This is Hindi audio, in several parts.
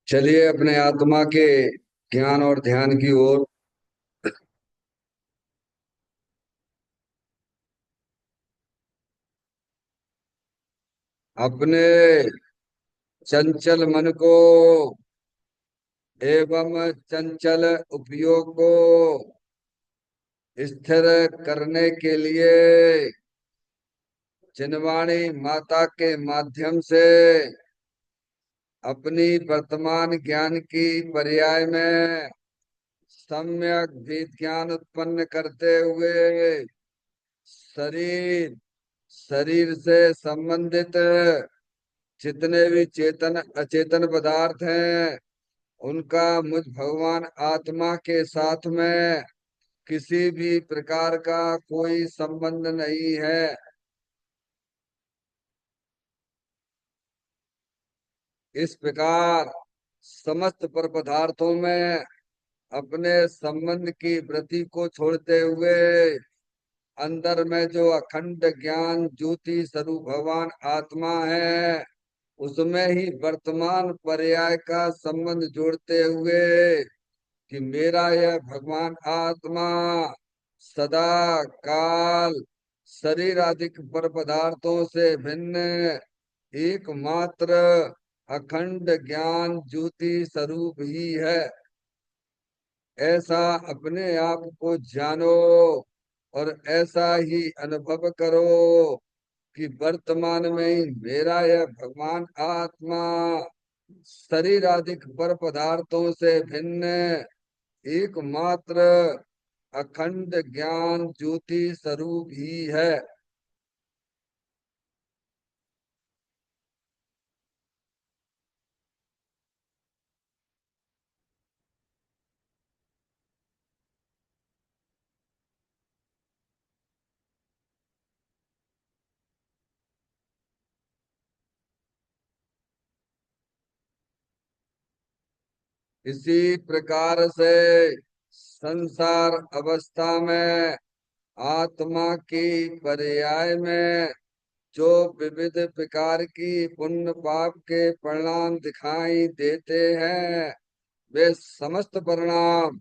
चलिए अपने आत्मा के ज्ञान और ध्यान की ओर। अपने चंचल मन को एवं चंचल उपयोग को स्थिर करने के लिए चिन्वाणी माता के माध्यम से अपनी वर्तमान ज्ञान की पर्याय में सम्यक विज्ञान उत्पन्न करते हुए शरीर शरीर से संबंधित जितने भी चेतन अचेतन पदार्थ हैं उनका मुझ भगवान आत्मा के साथ में किसी भी प्रकार का कोई संबंध नहीं है। इस प्रकार समस्त पर पदार्थों में अपने संबंध की वृत्ति को छोड़ते हुए अंदर में जो अखंड ज्ञान ज्योति स्वरूप भगवान आत्मा है उसमें ही वर्तमान पर्याय का संबंध जोड़ते हुए कि मेरा यह भगवान आत्मा सदा काल शरीर आदि पर पदार्थों से भिन्न एकमात्र अखंड ज्ञान ज्योति स्वरूप ही है। ऐसा अपने आप को जानो और ऐसा ही अनुभव करो कि वर्तमान में ही मेरा यह भगवान आत्मा शरीर आदि पर पदार्थों से भिन्न एकमात्र अखंड ज्ञान ज्योति स्वरूप ही है। इसी प्रकार से संसार अवस्था में आत्मा की पर्याय में जो विविध प्रकार की पुण्य पाप के परिणाम दिखाई देते हैं वे समस्त परिणाम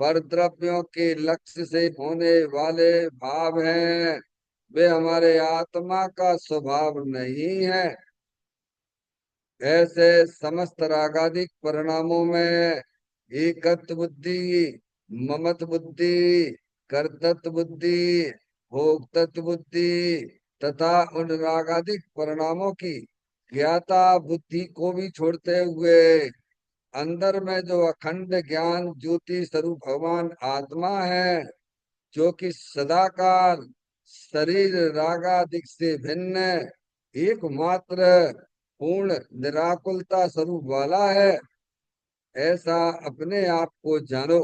पर द्रव्यों के लक्ष्य से होने वाले भाव हैं। वे हमारे आत्मा का स्वभाव नहीं है। ऐसे समस्त रागादिक परिणामों में एकत्व बुद्धि, ममत्व बुद्धि, कर्तृत्व बुद्धि, भोक्तृत्व बुद्धि तथा उन रागादिक परिणामों की ज्ञाता बुद्धि को भी छोड़ते हुए अंदर में जो अखंड ज्ञान ज्योति स्वरूप भगवान आत्मा है जो कि सदाकाल शरीर रागादिक से भिन्न एकमात्र पूर्ण निराकुलता स्वरूप वाला है। ऐसा अपने आप को जानो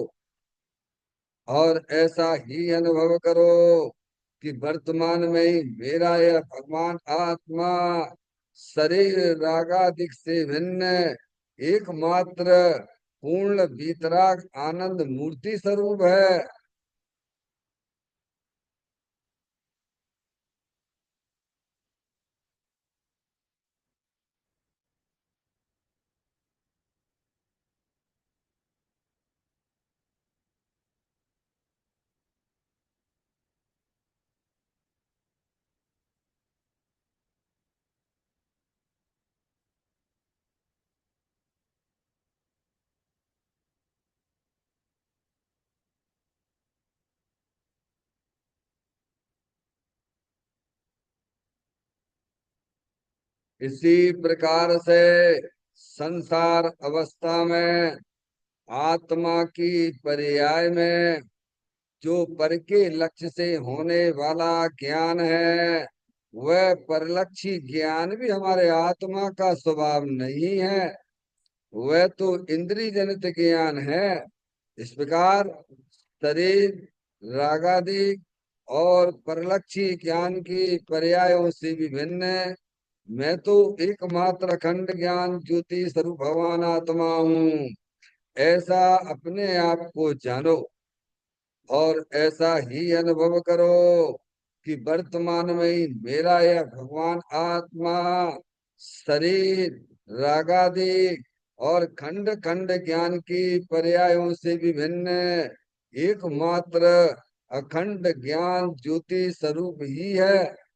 और ऐसा ही अनुभव करो कि वर्तमान में ही मेरा यह भगवान आत्मा शरीर रागादिक से भिन्न एकमात्र पूर्ण वीतराग आनंद मूर्ति स्वरूप है। इसी प्रकार से संसार अवस्था में आत्मा की पर्याय में जो पर के लक्ष्य से होने वाला ज्ञान है वह परलक्षी ज्ञान भी हमारे आत्मा का स्वभाव नहीं है। वह तो इंद्रिय जनित ज्ञान है। इस प्रकार शरीर रागादि और परलक्षी ज्ञान की पर्यायों से भी भिन्न है। मैं तो एकमात्र अखंड ज्ञान ज्योति स्वरूप भगवान आत्मा हूँ। ऐसा अपने आप को जानो और ऐसा ही अनुभव करो कि वर्तमान में ही मेरा यह भगवान आत्मा शरीर रागादि और खंड खंड ज्ञान की पर्यायों से विभिन्न एकमात्र अखंड ज्ञान ज्योति स्वरूप ही है।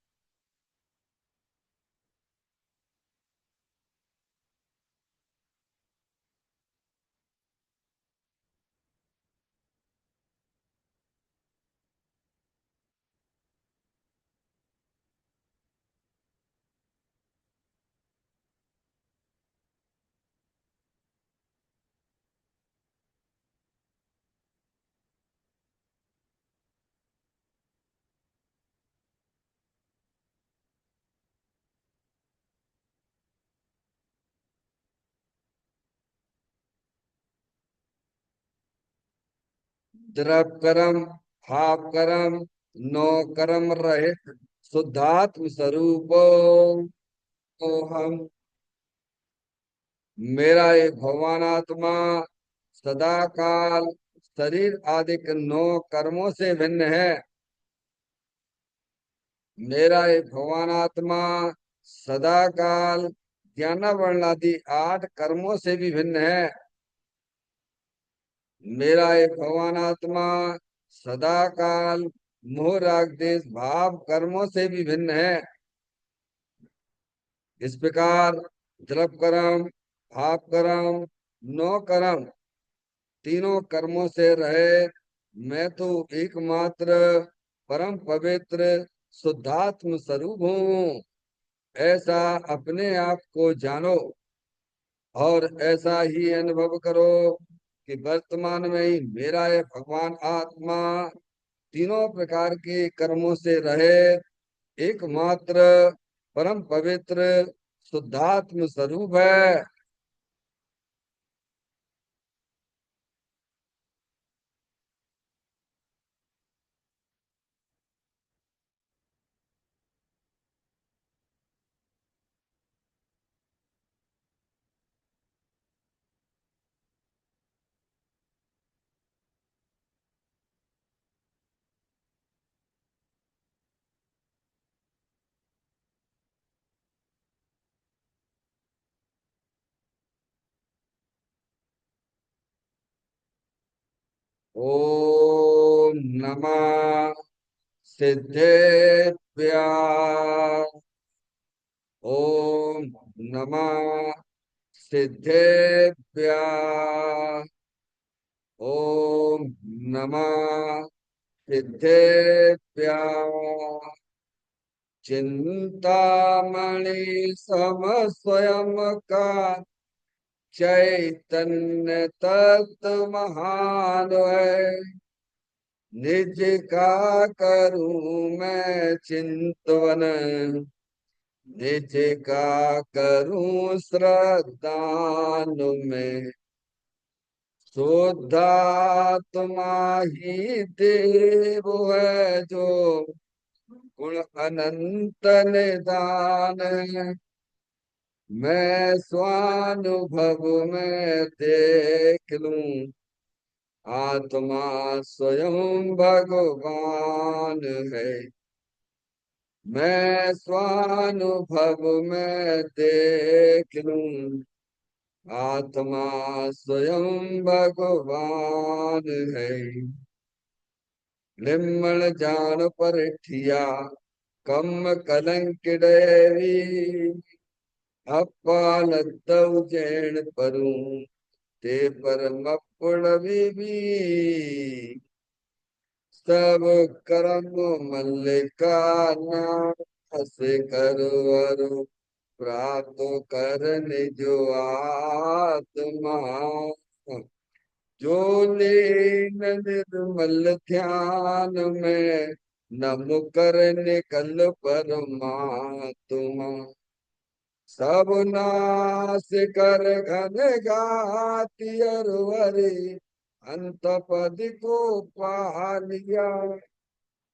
द्रव कर्म भाव कर्म नौ कर्म रहित शुद्धात्म स्वरूप हम। मेरा एक भगवान आत्मा सदा काल शरीर आदि के नौ कर्मों से भिन्न है। मेरा एक भगवान आत्मा सदा काल ज्ञान वर्ण आदि आठ कर्मों से भी भिन्न है। मेरा एक भगवान आत्मा सदा काल मोह राग देश भाव कर्मों से भी भिन्न है। इस प्रकार द्रव कर्म भाव कर्म नौ कर्म तीनों कर्मों से रहे मैं तो एकमात्र परम पवित्र शुद्धात्म स्वरूप हूँ। ऐसा अपने आप को जानो और ऐसा ही अनुभव करो कि वर्तमान में ही मेरा ये भगवान आत्मा तीनों प्रकार के कर्मों से रहे एकमात्र परम पवित्र शुद्धात्म स्वरूप है। ओम नमः सिद्धेभ्य। ओम नमः सिद्धेभ्य। ओम नमः सिद्धेभ्य। चिंतामणि सम स्वयं का चैतन्य तत्व महान है। निज का करूं मैं चिंतवन निज का करूं श्रद्धान में। शुद्धात्मा ही देव है जो गुण अनंत निदान है। मैं स्वानुभव में देख लूं आत्मा स्वयं भगवान है। मैं स्वानुभव में देख लूं आत्मा स्वयं भगवान है। निर्मल जान पर ठिया कम कलंक डेरी अपालत उजैन परूं ते परम भी सब कर्म मल्लिका नाम हसे करवरु प्राप्त कर निजो आत्मा। जो लीन निर्मल ध्यान में नम कर निकल परमात्मा। सब नाश कर घन घाति अरवरी अंत पद को पा लिया।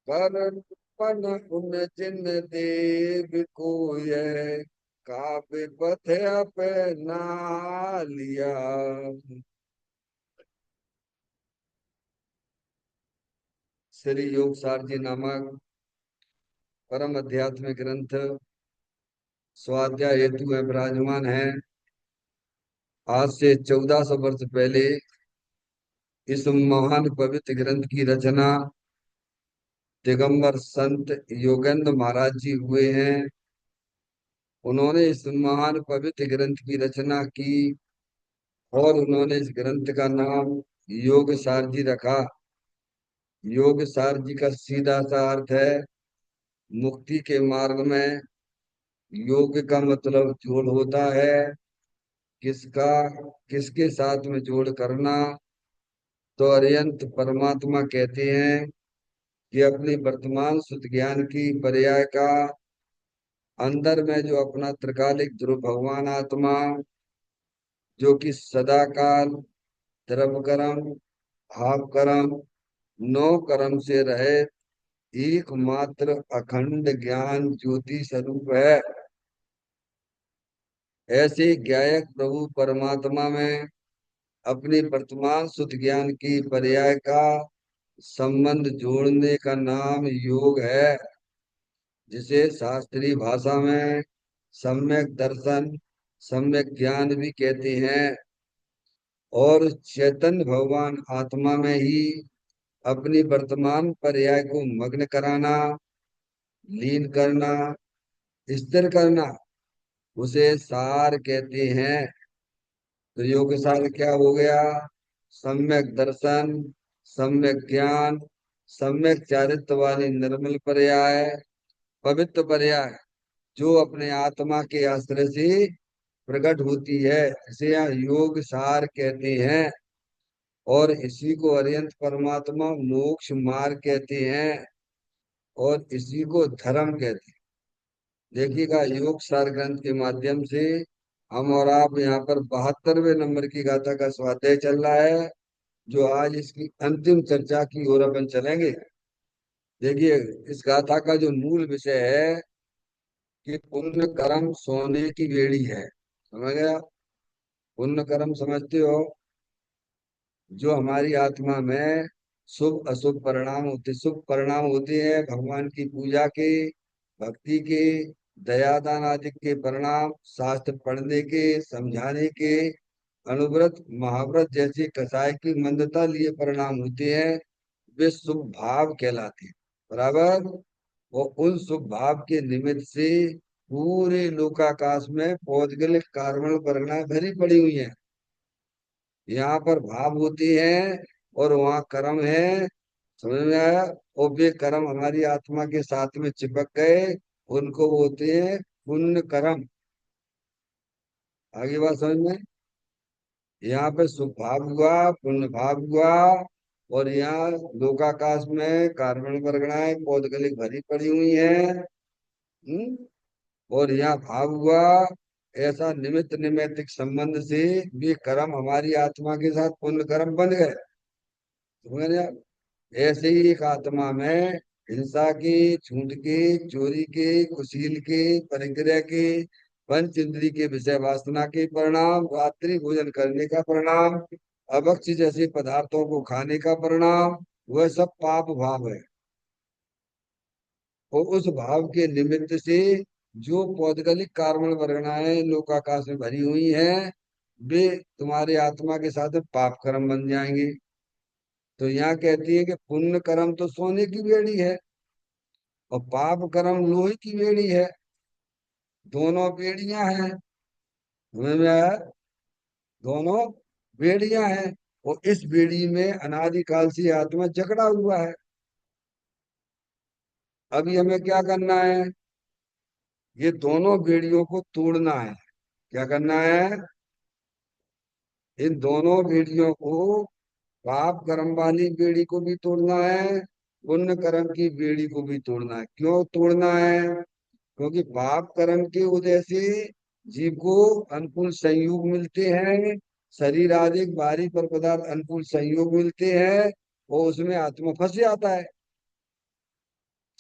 कर्पण उन जिन देव को यह काव्य पथ अपना लिया। श्री योग सार जी नामक परम अध्यात्मिक ग्रंथ स्वाध्याय हेतु में विराजमान है। आज से 1400 वर्ष पहले इस महान पवित्र ग्रंथ की रचना दिगंबर संत योगेंद्र महाराज जी हुए हैं। उन्होंने इस महान पवित्र ग्रंथ की रचना की और उन्होंने इस ग्रंथ का नाम योग सार जी रखा। योग सार जी का सीधा सा अर्थ है मुक्ति के मार्ग में। योग का मतलब जोड़ होता है। किसका किसके साथ में जोड़ करना? तो अरिहंत परमात्मा कहते हैं कि अपनी वर्तमान शुद्ध ज्ञान की पर्याय का अंदर में जो अपना त्रिकालिक ध्रुव भगवान आत्मा जो कि सदा काल द्रव कर्म भाव कर्म नौ कर्म से रहे एकमात्र अखंड ज्ञान ज्योति स्वरूप है। ऐसे ज्ञायक प्रभु परमात्मा में अपनी वर्तमान शुद्ध ज्ञान की पर्याय का संबंध जोड़ने का नाम योग है, जिसे शास्त्रीय भाषा में सम्यक दर्शन सम्यक ज्ञान भी कहते हैं। और चैतन्य भगवान आत्मा में ही अपनी वर्तमान पर्याय को मग्न कराना, लीन करना, स्थिर करना, उसे सार कहते हैं। तो योग सार क्या हो गया? सम्यक दर्शन, सम्यक ज्ञान, सम्यक चारित्र वाली निर्मल पर्याय, पवित्र पर्याय जो अपने आत्मा के आश्रय से प्रकट होती है, इसे यहाँ योग सार कहते हैं। और इसी को अरिहंत परमात्मा मोक्ष मार्ग कहते हैं और इसी को धर्म कहते हैं। देखिएगा योग सार ग्रंथ के माध्यम से हम और आप यहाँ पर 72वें नंबर की गाथा का स्वाध्याय चल रहा है, जो आज इसकी अंतिम चर्चा की ओर अपन चलेंगे। देखिए, इस गाथा का जो मूल विषय है कि पुण्य कर्म सोने की बेड़ी है। समझ गया? पुण्य कर्म समझते हो? जो हमारी आत्मा में शुभ अशुभ परिणाम होते, शुभ परिणाम होते हैं भगवान की पूजा के, भक्ति के, दयादान आदि के परिणाम, शास्त्र पढ़ने के, समझाने के, अनुव्रत महाव्रत जैसे कसाय की मंदता लिए परिणाम होते हैं, वे शुभ भाव कहलाते हैं। बराबर। वो उन शुभ भाव के निमित्त से पूरे लोकाकाश में पौद्गलिक कार्बन परिणाम भरी पड़ी हुई है। यहाँ पर भाव होती है और वहाँ कर्म है। समझ में आया? और वे कर्म हमारी आत्मा के साथ में चिपक गए, उनको बोलते हैं पुण्य कर्म। आगे बात समझ में? यहाँ पे शुभ भाव हुआ, पुण्य भाव हुआ, और यहाँ लोकाकाश में कार्बन परगणाएं पौधगलिक भरी पड़ी हुई है। और यहाँ भाव हुआ। ऐसा निमित्त निमित्तिक संबंध से वे कर्म हमारी आत्मा के साथ पुण्य कर्म बन गए। समझ गए? ऐसे ही एक आत्मा में हिंसा के, झूठ के, चोरी के, कुशील के, परिग्रह के, पंच इंद्री के विषय वासना के परिणाम, रात्रि भोजन करने का परिणाम, अभक्ष्य जैसे पदार्थों को खाने का परिणाम, वह सब पाप भाव है। और उस भाव के निमित्त से जो पौद्गलिक कार्बन वर्गणाएं लोकाकाश में भरी हुई हैं, वे तुम्हारे आत्मा के साथ पाप कर्म बन जाएंगे। तो यहाँ कहती है कि पुण्य कर्म तो सोने की बेड़ी है और पाप कर्म लोहे की बेड़ी है। दोनों बेड़ियां हैं। समझ में आया? दोनों बेड़ियां हैं। और इस बेड़ी में अनादिकाल से आत्मा जकड़ा हुआ है। अभी हमें क्या करना है? ये दोनों बेड़ियों को तोड़ना है। क्या करना है? इन दोनों बेड़ियों को, पाप कर्म वाली बेड़ी को भी तोड़ना है, पुण्य कर्म की बेड़ी को भी तोड़ना है। क्यों तोड़ना है? क्योंकि पाप कर्म के उदय से जीव को अनुकूल संयोग मिलते हैं, शरीर आदि बाहरी पर पदार्थ अनुकूल संयोग मिलते हैं, और उसमें आत्मा फंस जाता है।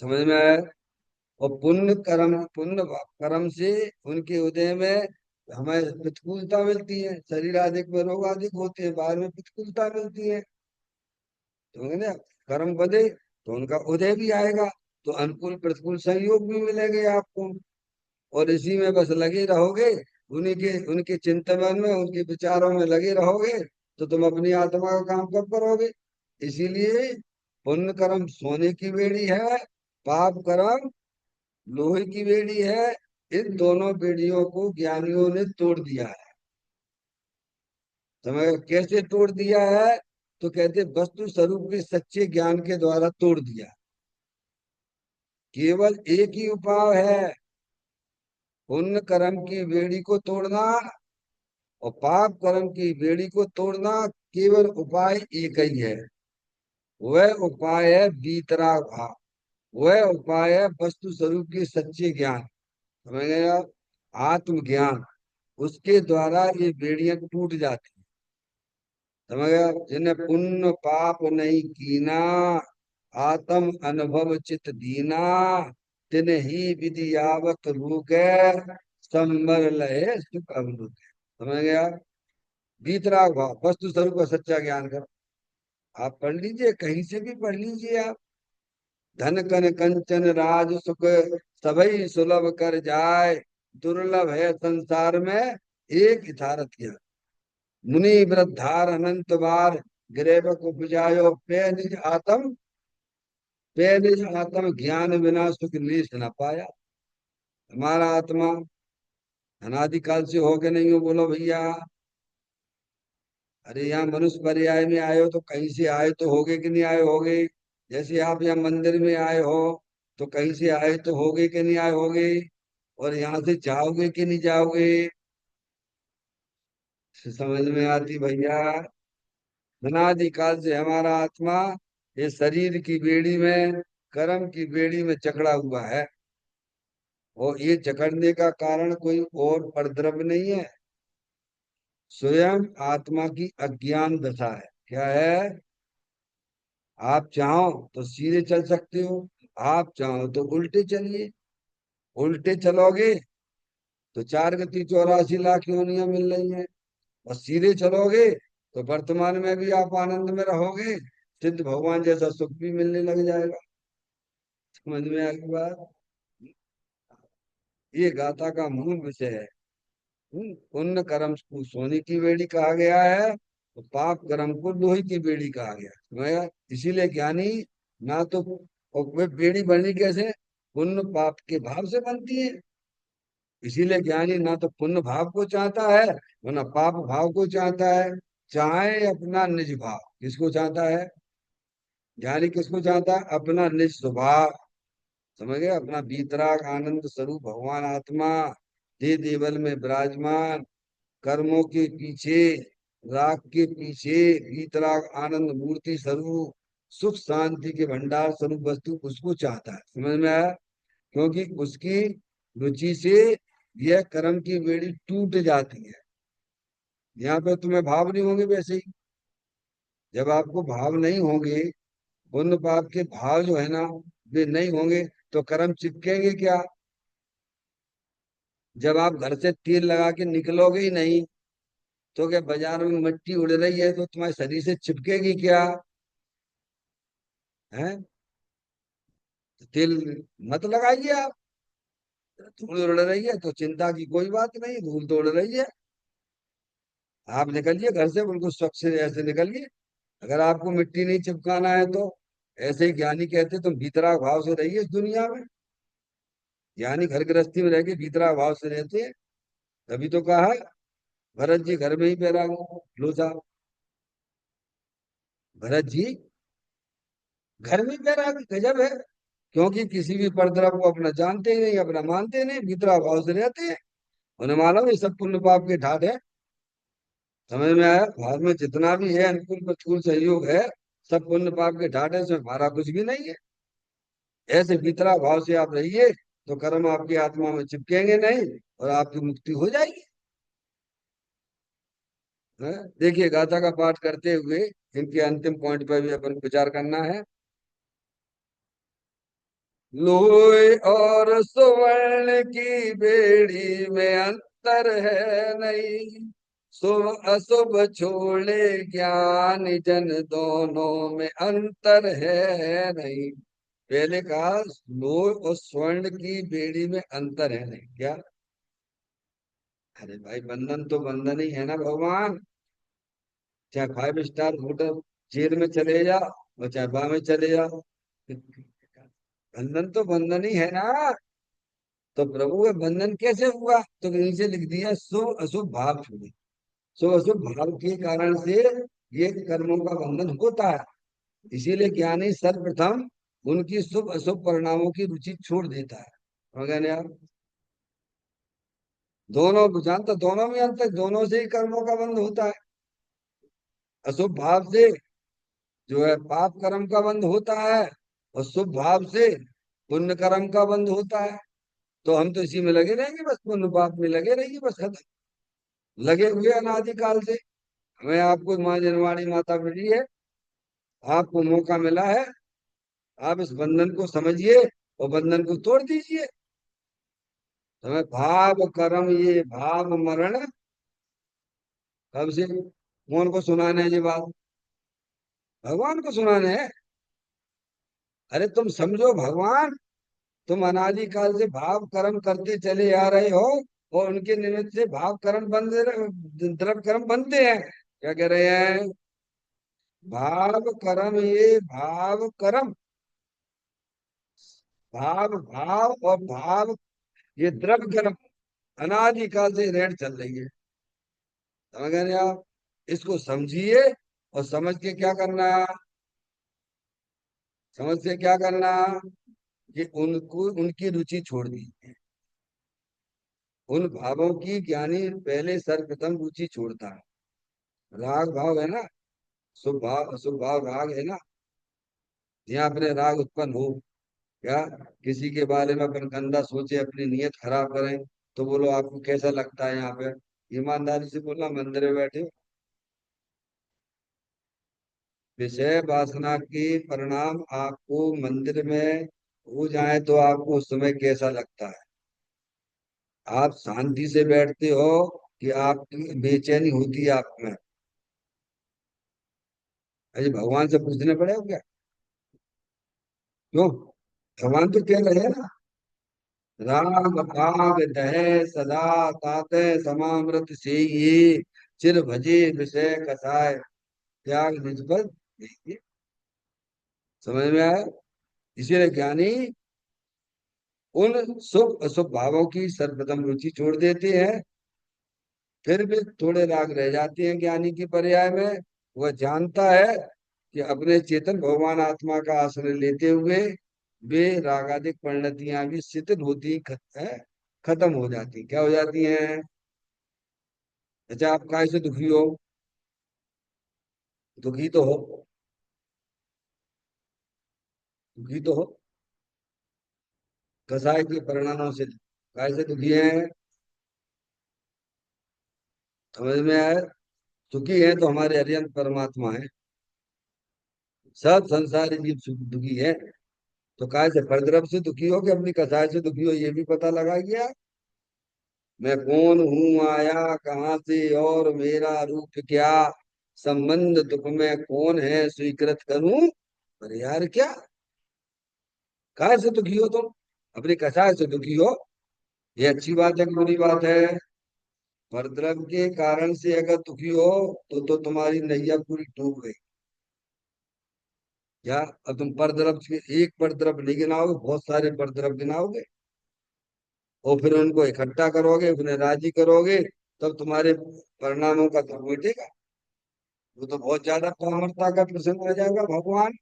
समझ में आया? और पुण्य कर्म से उनके उदय में हमें प्रतिकूलता मिलती है, शरीर आदि में रोग आदि होते हैं, बाहर में प्रतिकूलता मिलती है। समझ गए? कर्म बदे तो उनका उदय भी आएगा, तो अनुकूल प्रतिकूल संयोग भी मिलेंगे आपको। और इसी में बस लगे रहोगे उनके चिंतन में, उनके विचारों में लगे रहोगे तो तुम अपनी आत्मा का काम कब करोगे। इसीलिए पुण्य कर्म सोने की बेड़ी है, पाप कर्म लोहे की बेड़ी है। इन दोनों बेड़ियों को ज्ञानियों ने तोड़ दिया है। समझ, कैसे तोड़ दिया है? तो कहते वस्तु स्वरूप के सच्चे ज्ञान के द्वारा तोड़ दिया। केवल एक ही उपाय है, पुण्य कर्म की बेड़ी को तोड़ना और पाप कर्म की बेड़ी को तोड़ना। केवल उपाय एक ही है, वह उपाय है वीतराग भाव। वह उपाय है वस्तु स्वरूप की सच्चे ज्ञान। समझ गए आप? आत्मज्ञान, उसके द्वारा ये बेड़ियां टूट जाती हैं। समझ गए आप? जिन्हें पुण्य पाप नहीं कीना, आत्म अनुभव चित दीना, तिन ही विधि आवत रूके, संबर लहे सुख अवरुद्ध। समझ गए आप? वीतराग भाव, वस्तु स्वरूप का सच्चा ज्ञान कर। आप पढ़ लीजिए, कहीं से भी पढ़ लीजिए आप। धन कन कंचन राज सुख, सबई सुलभ कर जाय, दुर्लभ है संसार में एक यथारथ ज्ञान। मुनि वृद्धार अनंत बार, गिरेबक उपजायो पे निज आत्म, पे निज आत्म ज्ञान बिना सुख लीस न पाया। हमारा आत्मा अनादिकाल से हो के नहीं हो, बोलो भैया। अरे यहाँ मनुष्य पर्याय में आए हो तो कहीं से आए तो होगे कि नहीं आए होगे। जैसे आप यहाँ मंदिर में आए हो तो कहीं से आए तो होगे कि नहीं आए होगे। और यहाँ से जाओगे कि नहीं जाओगे। समझ में आती भैया? अनादिकाल से हमारा आत्मा ये शरीर की बेड़ी में, कर्म की बेड़ी में जकड़ा हुआ है। और ये जकड़ने का कारण कोई और परद्रव्य नहीं है, स्वयं आत्मा की अज्ञान दशा है। क्या है? आप चाहो तो सीधे चल सकते हो, आप चाहो तो उल्टे चलिए। उल्टे चलोगे तो 4 गति 84 लाख योनियां मिल रही हैं। और सीधे चलोगे तो वर्तमान में भी आप आनंद में रहोगे, सिद्ध भगवान जैसा सुख भी मिलने लग जाएगा। समझ में आ गई बात? ये गाथा का मूल विषय है। पुण्य कर्म को सोने की बेड़ी कहा गया है, तो पाप कर्म को लोहे की बेड़ी कहा गया है। समझ गया? इसीलिए ज्ञानी ना तो, और वे बेड़ी बनी कैसे? पुण्य पाप के भाव से बनती है। इसीलिए ज्ञानी ना तो पुण्य भाव को चाहता है, वरना पाप भाव को चाहता है। चाहे अपना निज भाव, किसको चाहता है? ज्ञानी किसको चाहता है? अपना निज स्वभाव। समझ गए? अपना बीतराग आनंद स्वरूप भगवान आत्मा दे देवल में विराजमान, कर्मों के पीछे, राग के पीछे बीतराग आनंद मूर्ति स्वरूप, सुख शांति के भंडार स्वरूप वस्तु उसको चाहता है। समझ में आया? क्योंकि उसकी रुचि से यह कर्म की बेड़ी टूट जाती है। यहाँ पे तुम्हें भाव नहीं होंगे वैसे ही। जब आपको भाव नहीं होंगे, पुण्य पाप के भाव जो है ना, वे नहीं होंगे, तो कर्म चिपकेंगे क्या? जब आप घर से तेल लगा के निकलोगे ही नहीं, तो क्या बाजार में मिट्टी उड़ रही है तो तुम्हारे शरीर से चिपकेगी क्या? है? तेल मत लगाइए आप। धूल उड़ रही है तो चिंता की कोई बात नहीं, धूल तो उड़ रही है। आप निकलिए घर से बिल्कुल स्वच्छ से ऐसे निकलिए। अगर आपको मिट्टी नहीं चिपकाना है तो ऐसे ही ज्ञानी कहते तुम भीतरा भाव से रहिए इस दुनिया में। ज्ञानी घर गृहस्थी में रह के भीतरा भाव से रहते हैं। तभी तो कहा है, भरत जी घर में ही बैराग लो साहब। भरत जी घर में बैराग गजब है। क्योंकि किसी भी परद्रव को अपना जानते ही नहीं, अपना मानते नहीं, भीतरा भाव से रहते हैं। उन्हें मालूम ये सब पुण्य पाप के ढाट है। समझ में आया? भारत में जितना भी है अनुकूल प्रतिकूल सहयोग है, सब पुण्य पाप के ढाट है, इसमें हमारा कुछ भी नहीं है। ऐसे भीतरा भाव से आप रहिए तो कर्म आपकी आत्मा में चिपकेंगे नहीं और आपकी मुक्ति हो जाएगी। हैं? देखिए गाथा का पाठ करते हुए इनके अंतिम पॉइंट पर भी अपन विचार करना है। लोहे और सुवर्ण की बेड़ी में अंतर है नहीं, शुभ अशुभ छोड़े ज्ञान जन दोनों में अंतर है नहीं। पहले कहा लोह और स्वर्ण की बेड़ी में अंतर है नहीं। क्या? अरे भाई, बंधन तो बंधन ही है ना भगवान। चाहे 5 स्टार होटल जेल में चले जाओ और चाहे बाह में चले जाओ, बंधन तो बंधन ही है ना। तो प्रभु का बंधन कैसे हुआ? तो नीचे लिख दिया, शुभ अशुभ भाव छूटे। शुभ अशुभ भाव के कारण से ये कर्मों का बंधन होता है। इसीलिए ज्ञानी सर्वप्रथम उनकी शुभ अशुभ परिणामों की रुचि छोड़ देता है। समझ गए आप? दोनों जानता, दोनों में अंतर, दोनों से ही कर्मों का बंध होता है। अशुभ भाव से जो है पाप कर्म का बंध होता है, और शुभ भाव से पुण्य कर्म का बंध होता है। तो हम तो इसी में लगे रहेंगे, बस पुण्य पाप में लगे रहेंगे, बस खत्म। लगे हुए अनादिकाल से। हमें आपको माँ जनवाणी माता मिली है, आपको मौका मिला है, आप इस बंधन को समझिए और बंधन को तोड़ दीजिए। हमें भाव कर्म ये भाव मरण कब से, कौन को सुनाने हैं ये बात? भगवान को सुनाने हैं। अरे तुम समझो भगवान, तुम अनादिकाल से भाव कर्म करते चले आ रहे हो, और उनके निमित्त से भाव कर्म बन द्रव्य कर्म बनते हैं। क्या कह रहे हैं? भाव कर्म ये भाव कर्म, भाव भाव और भाव ये द्रव्य कर्म अनादिकाल से रेट चल रही है। समझ गए आप? इसको समझिए, और समझ के क्या करना? समझ से क्या करना? कि उनको उनकी रुचि छोड़ दी। उन भावों की ज्ञानी पहले सर्वप्रथम रुचि छोड़ता है। राग भाव है ना, शुभ भाव अशुभ भाव राग है ना। यहाँ अपने राग उत्पन्न हो, क्या किसी के बारे में अपन गंदा सोचे, अपनी नीयत खराब करें, तो बोलो आपको कैसा लगता है यहाँ पे? ईमानदारी से बोलना, मंदिर में बैठे हो, विषय वासना के परिणाम आपको मंदिर में हो जाए तो आपको उस समय कैसा लगता है? आप शांति से बैठते हो कि आपकी बेचैनी होती है आप में? अरे भगवान से पूछने पड़े हो क्या? क्यों? भगवान तो कह रहे हैं ना, राग भाग दह सदा ताते समामृत से ये चिर भजे विषय कसाय त्याग निष्पद देखिए। समझ में आया? इसीलिए ज्ञानी उन शुभ अशुभ भावों की सर्वप्रथम रुचि छोड़ देते हैं। फिर भी थोड़े राग रह जाते हैं ज्ञानी की पर्याय में। वह जानता है कि अपने चेतन भगवान आत्मा का आश्रय लेते हुए वे रागादिक परिणतियां भी शिथिल होती खत्म हो जाती। क्या हो जाती हैं? अच्छा, आप काय से दुखी हो? दुखी तो हो, दुखी तो हो कसाय के परिणामों से। काय से दुखी है? समझ में आया? दुखी है तो हमारे अरिहंत परमात्मा है। सब संसारी जीव दुखी है। तो काय से, परद्रव से दुखी हो कि अपनी कसाय से दुखी हो, ये भी पता लगा गया। मैं कौन हूँ, आया कहाँ से, और मेरा रूप क्या, संबंध दुख में कौन है स्वीकृत करूं? अरे यार क्या, काय से दुखी हो तुम? अपनी कसाय से दुखी हो। ये अच्छी बात है कि बुरी बात है? परद्रव के कारण से अगर दुखी हो तो तुम्हारी नैया पूरी डूब गई। क्या अब तुम परद्रव के एक परद्रव नहीं गिनाओगे, बहुत सारे परद्रव गिनाओगे, और फिर उनको इकट्ठा करोगे, उन्हें राजी करोगे, तब तुम्हारे परिणामों का दुख मिटेगा। वो तो बहुत ज्यादा पामरता का प्रसंग हो जाएगा भगवान।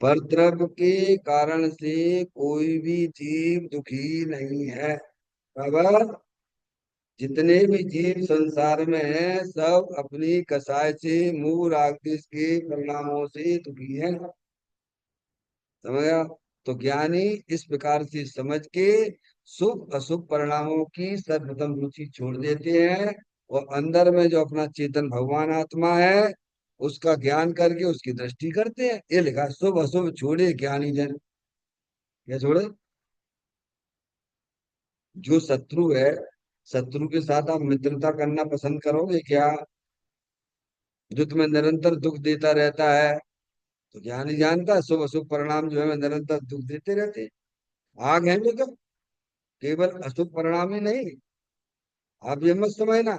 परद्रव के कारण से कोई भी जीव दुखी नहीं है। खबर, जितने भी जीव संसार में हैं सब अपनी कसाय से मूल आदेश के परिणामों से दुखी हैं। समझ गया? तो ज्ञानी इस प्रकार से समझ के शुभ अशुभ परिणामों की सर्वप्रथम रुचि छोड़ देते हैं, और अंदर में जो अपना चेतन भगवान आत्मा है उसका ज्ञान करके उसकी दृष्टि करते हैं। ये लिखा, शुभ अशुभ छोड़े ज्ञानी जन। क्या छोड़े? जो शत्रु है, शत्रु के साथ आप मित्रता करना पसंद करोगे क्या? जो तुम्हें निरंतर दुख देता रहता है, तो ज्ञानी जानता है शुभ अशुभ परिणाम जो है निरंतर दुख देते रहते हैं। आग है जो, तो केवल अशुभ परिणाम ही नहीं, आप ये मत समझना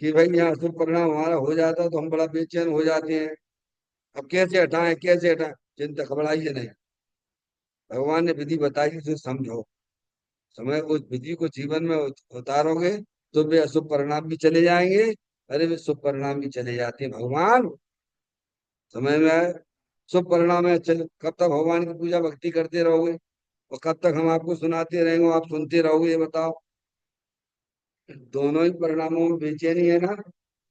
कि भाई यहाँ शुभ परिणाम हमारा हो जाता है तो हम बड़ा बेचैन हो जाते हैं। अब कैसे हटाएं, कैसे हटाएं, चिंता घबराइए नहीं। भगवान ने विधि बताई, उसे समझो। समय उस विधि को जीवन में उतारोगे तो वे अशुभ परिणाम भी चले जाएंगे। अरे वे शुभ परिणाम भी चले जाते हैं भगवान। समय में आए शुभ परिणाम है, चल कब तक भगवान की पूजा भक्ति करते रहोगे और कब तक हम आपको सुनाते रहेंगे, आप सुनते रहोगे, ये बताओ। दोनों ही परिणामों में बेचैनी है ना।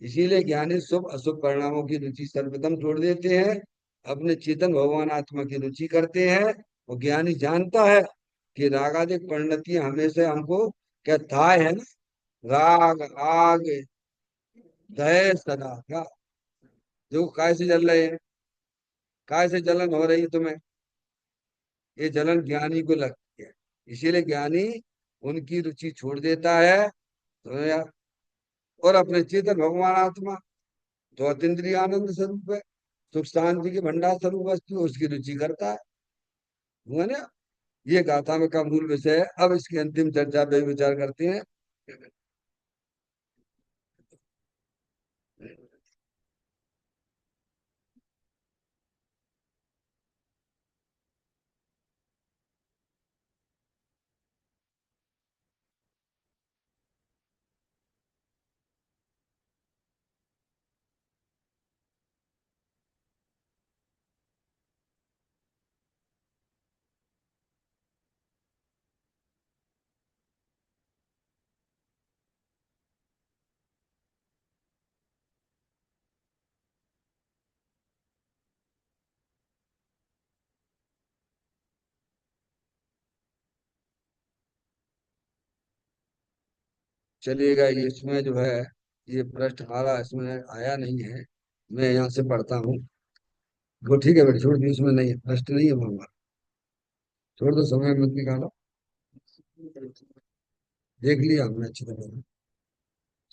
इसीलिए ज्ञानी शुभ अशुभ परिणामों की रुचि सर्वप्रथम छोड़ देते हैं, अपने चेतन भगवान आत्मा की रुचि करते हैं। और ज्ञानी जानता है कि रागादिक परिणतियां हमेशा हमको क्या थाह है ना, राग आग दहे सदा क्या, जो काय से जल रहे हैं, काय से जलन हो रही है तुम्हें, ये जलन ज्ञानी को लगती है। इसीलिए ज्ञानी उनकी रुचि छोड़ देता है तो यार, और अपने चेतन भगवान आत्मा जो अतीन्द्रिय आनंद स्वरूप है, सुख शांति के भंडार स्वरूप वस्तु है, उसकी रुचि करता है। हुआ ना। ये गाथा में का मूल विषय है। अब इसकी अंतिम चर्चा पे विचार करते हैं। चलिएगा, ये इसमें जो है, ये प्रश्न हमारा इसमें आया नहीं है। मैं यहाँ से पढ़ता हूँ। वो ठीक है बेटा, छोड़ दी, उसमें नहीं है, प्रश्न नहीं है हमारा। छोड़ दो, समय मत निकालो। देख लिया हमने अच्छी तरह।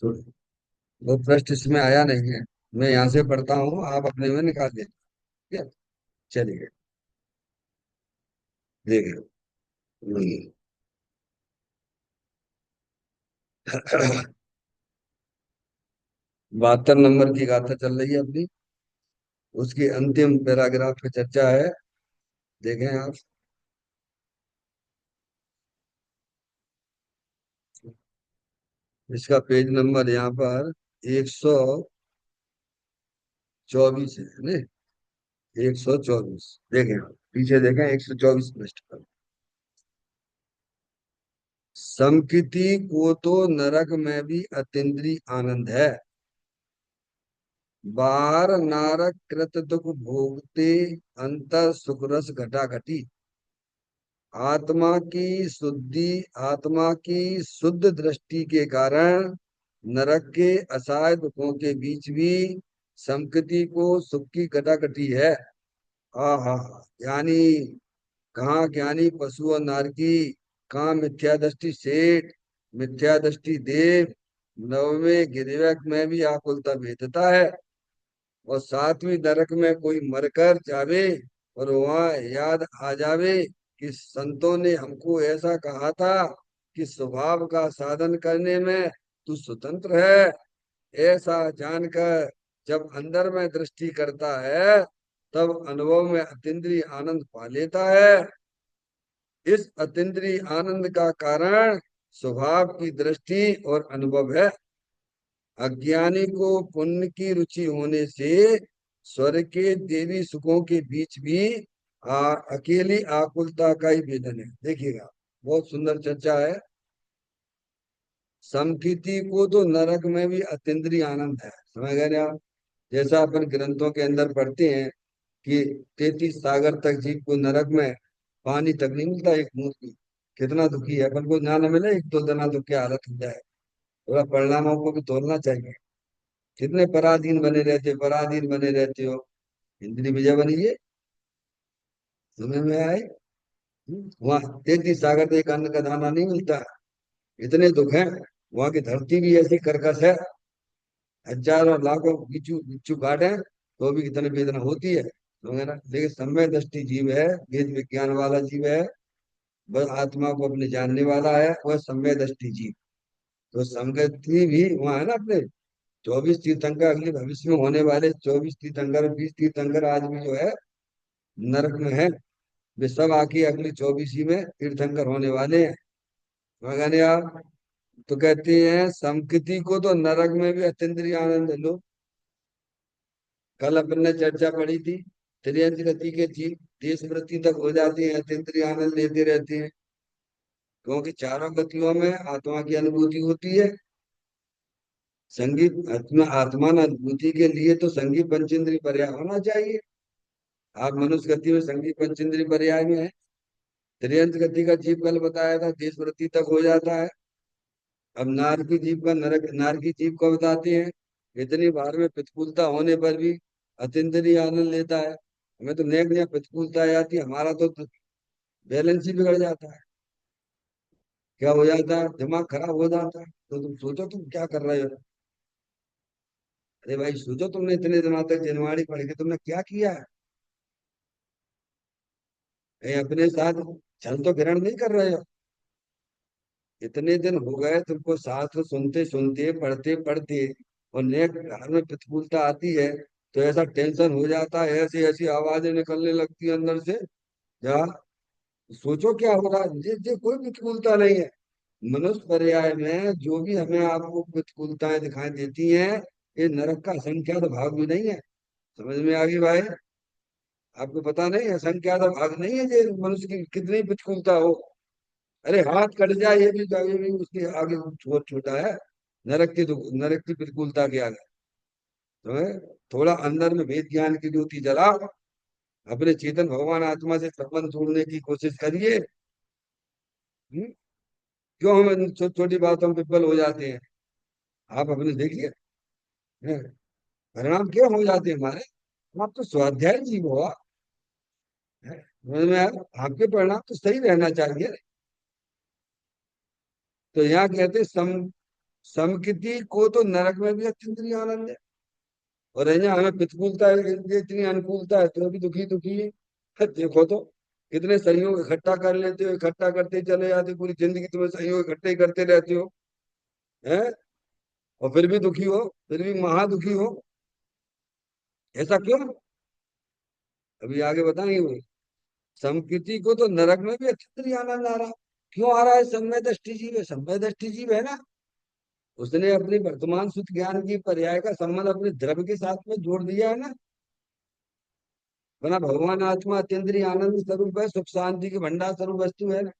छोड़ दो। वो प्रश्न इसमें आया नहीं है। मैं यहाँ से पढ़ता हूँ, आप अपने में निकाल देना। ठीक है। चलिए, देखिए। 72 नंबर की गाथा चल रही है अपनी। उसकी अंतिम पैराग्राफ पे चर्चा है। देखें आप। इसका पेज नंबर यहाँ पर 124 है नहीं, 124। देखें आप, पीछे देखें 124 पृष्ठ पर। समकिति को तो नरक में भी अतीन्द्रिय आनंद है, बाहर नारक कृत दुख भोगते, अंतर सुख रस घटा घटी। आत्मा की शुद्ध दृष्टि के कारण नरक के असहाय दुखों के बीच भी समकृति को सुख की कटाकटी है। आहा। यानी कहाँ ज्ञानी पशु और नारकी, कहाँ मिथ्या दृष्टि सेठ, मिथ्या दृष्टि देव। नवमे गिरिवक में भी आकुलता भेदता है। और सातवीं नरक में कोई मरकर जावे और वहां याद आ जावे कि संतों ने हमको ऐसा कहा था कि स्वभाव का साधन करने में तू स्वतंत्र है। ऐसा जानकर जब अंदर में दृष्टि करता है, तब अनुभव में अतीन्द्रिय आनंद पा लेता है। इस अतीन्द्रिय आनंद का कारण स्वभाव की दृष्टि और अनुभव है। अज्ञानी को पुण्य की रुचि होने से स्वर्ग के देवी सुखों के बीच भी अकेली आकुलता का ही वेदन है। देखिएगा, बहुत सुंदर चर्चा है। समकिति को तो नरक में भी अतीन्द्रिय आनंद है, समझ गए ना आप। जैसा अपन ग्रंथों के अंदर पढ़ते हैं कि 33 सागर तक जीव को नरक में पानी तक नहीं मिलता एक बूंद की। कितना दुखी है, अपन को ना मिले एक दो दिन दुख की हालत हो जाए। थोड़ा परिणामों को भी तोड़ना चाहिए। कितने पराधीन बने रहते हो, पराधीन बने रहते हो। इंद्री विजय बनिए, तुम्हें में आए। वहां 33 सागर से एक अन्न का दाना नहीं मिलता। इतने दुख हैं। वहां की धरती भी ऐसी कर्कश है, हजारों लाखों बिच्छू बिच्छू काटे तो भी कितनी वेदना होती है, समझे ना। लेकिन समय दृष्टि जीव है, वेद विज्ञान वाला जीव है, बस आत्मा को अपने जानने वाला है, वह समय दृष्टि जीव। तो संगति भी वहां है ना अपने 24 तीर्थंकर, अगले भविष्य में होने वाले 24 तीर्थंकर, 20 तीर्थंकर आज भी जो है नरक में है। वे सब आके अगली 24 में तीर्थंकर होने वाले हैं। मगर यार, तो कहते हैं संकृति को तो नरक में भी अतीन्द्रिय आनंद है। लो, कल अपन ने चर्चा पढ़ी थी, त्रियंत गति के जीव देश वृत्ति तक हो जाती है, अतीन्द्रिय आनंद लेते रहते हैं, क्योंकि चारों गतियों में आत्मा की अनुभूति होती है। संगीत आत्मा आत्मान अनुभूति के लिए तो संगीत पंचेंद्रिय पर्याय होना चाहिए। आप मनुष्य गति में संगीत पंचेंद्रिय पर्याय में है। त्रियंत गति का जीव कल बताया था देश वृत्ति तक हो जाता है। अब नार की जीव का नरक, नार की जीव को बताते हैं इतनी बार में प्रतिकूलता होने पर भी अतीन्द्रिय आनंद लेता है। हमें तो नेक नया प्रतिकूलता आ जाती है, हमारा तो बैलेंस ही बिगड़ जाता है। क्या हो जाता है, दिमाग खराब हो जाता है। तो तुम सोचो तुम क्या कर रहे हो। अरे भाई सोचो, तुमने इतने दिनों तक जनवाड़ी पढ़ के तुमने क्या किया है। कहीं अपने साथ छल तो ग्रहण नहीं कर रहे हो। इतने दिन हो गए तुमको शास्त्र सुनते सुनते, पढ़ते पढ़ते, और नेक घर में प्रतिकूलता आती है तो ऐसा टेंशन हो जाता है, ऐसी ऐसी आवाजें निकलने लगती है अंदर से। या सोचो क्या हो रहा है। ये कोई प्रतिकूलता नहीं है। मनुष्य पर्याय में जो भी हमें आपको प्रतिकूलताएं दिखाई देती हैं, ये नरक का असंख्यात भाग भी नहीं है। समझ में आ गई भाई? आपको पता नहीं है, असंख्यात भाग नहीं है ये मनुष्य की कितनी प्रतिकूलता हो। अरे हाथ कट जाए ये भी उसके आगे बहुत छोटा है, नरक की प्रतिकूलता के आगे। तो थोड़ा अंदर में वेद ज्ञान की ज्योति जलाओ, अपने चेतन भगवान आत्मा से संबंध जोड़ने की कोशिश करिए। हम्म? क्यों हम इन छोटी बातों पे विफल हो जाते हैं? आप अपने देखिए। हैं? परिणाम क्यों हो जाते हैं हमारे? आप तो स्वाध्याय जीव हो। हैं? समझ में आया? आपके परिणाम तो सही रहना चाहिए। तो यहाँ कहते समकिति को तो नरक में भी अत्यंत आनंद है, और यहाँ हमें प्रतिकूलता है, इतनी अनुकूलता है तो भी दुखी दुखी है। देखो तो कितने संयोग इकट्ठा कर लेते हो, इकट्ठा करते ही चले जाते हो, पूरी जिंदगी तुम्हें संयोग इकट्ठे ही करते रहते हो। हैं? और फिर भी दुखी हो, फिर भी महा दुखी हो। ऐसा क्यों? अभी आगे बताएंगे वो। समकृति को तो नरक में भी अत्यंत आनंद आ रहा। क्यों आ रहा है? समय दृष्टि जीव है, समय दृष्टि जीव है ना। उसने अपनी वर्तमान सुख ज्ञान की पर्याय का संबंध अपने द्रव्य के साथ में जोड़ दिया है ना। वरना भगवान आत्मा अत्यंत आनंद स्वरूप है, सुख शांति के भंडार स्वरूप वस्तु है ना।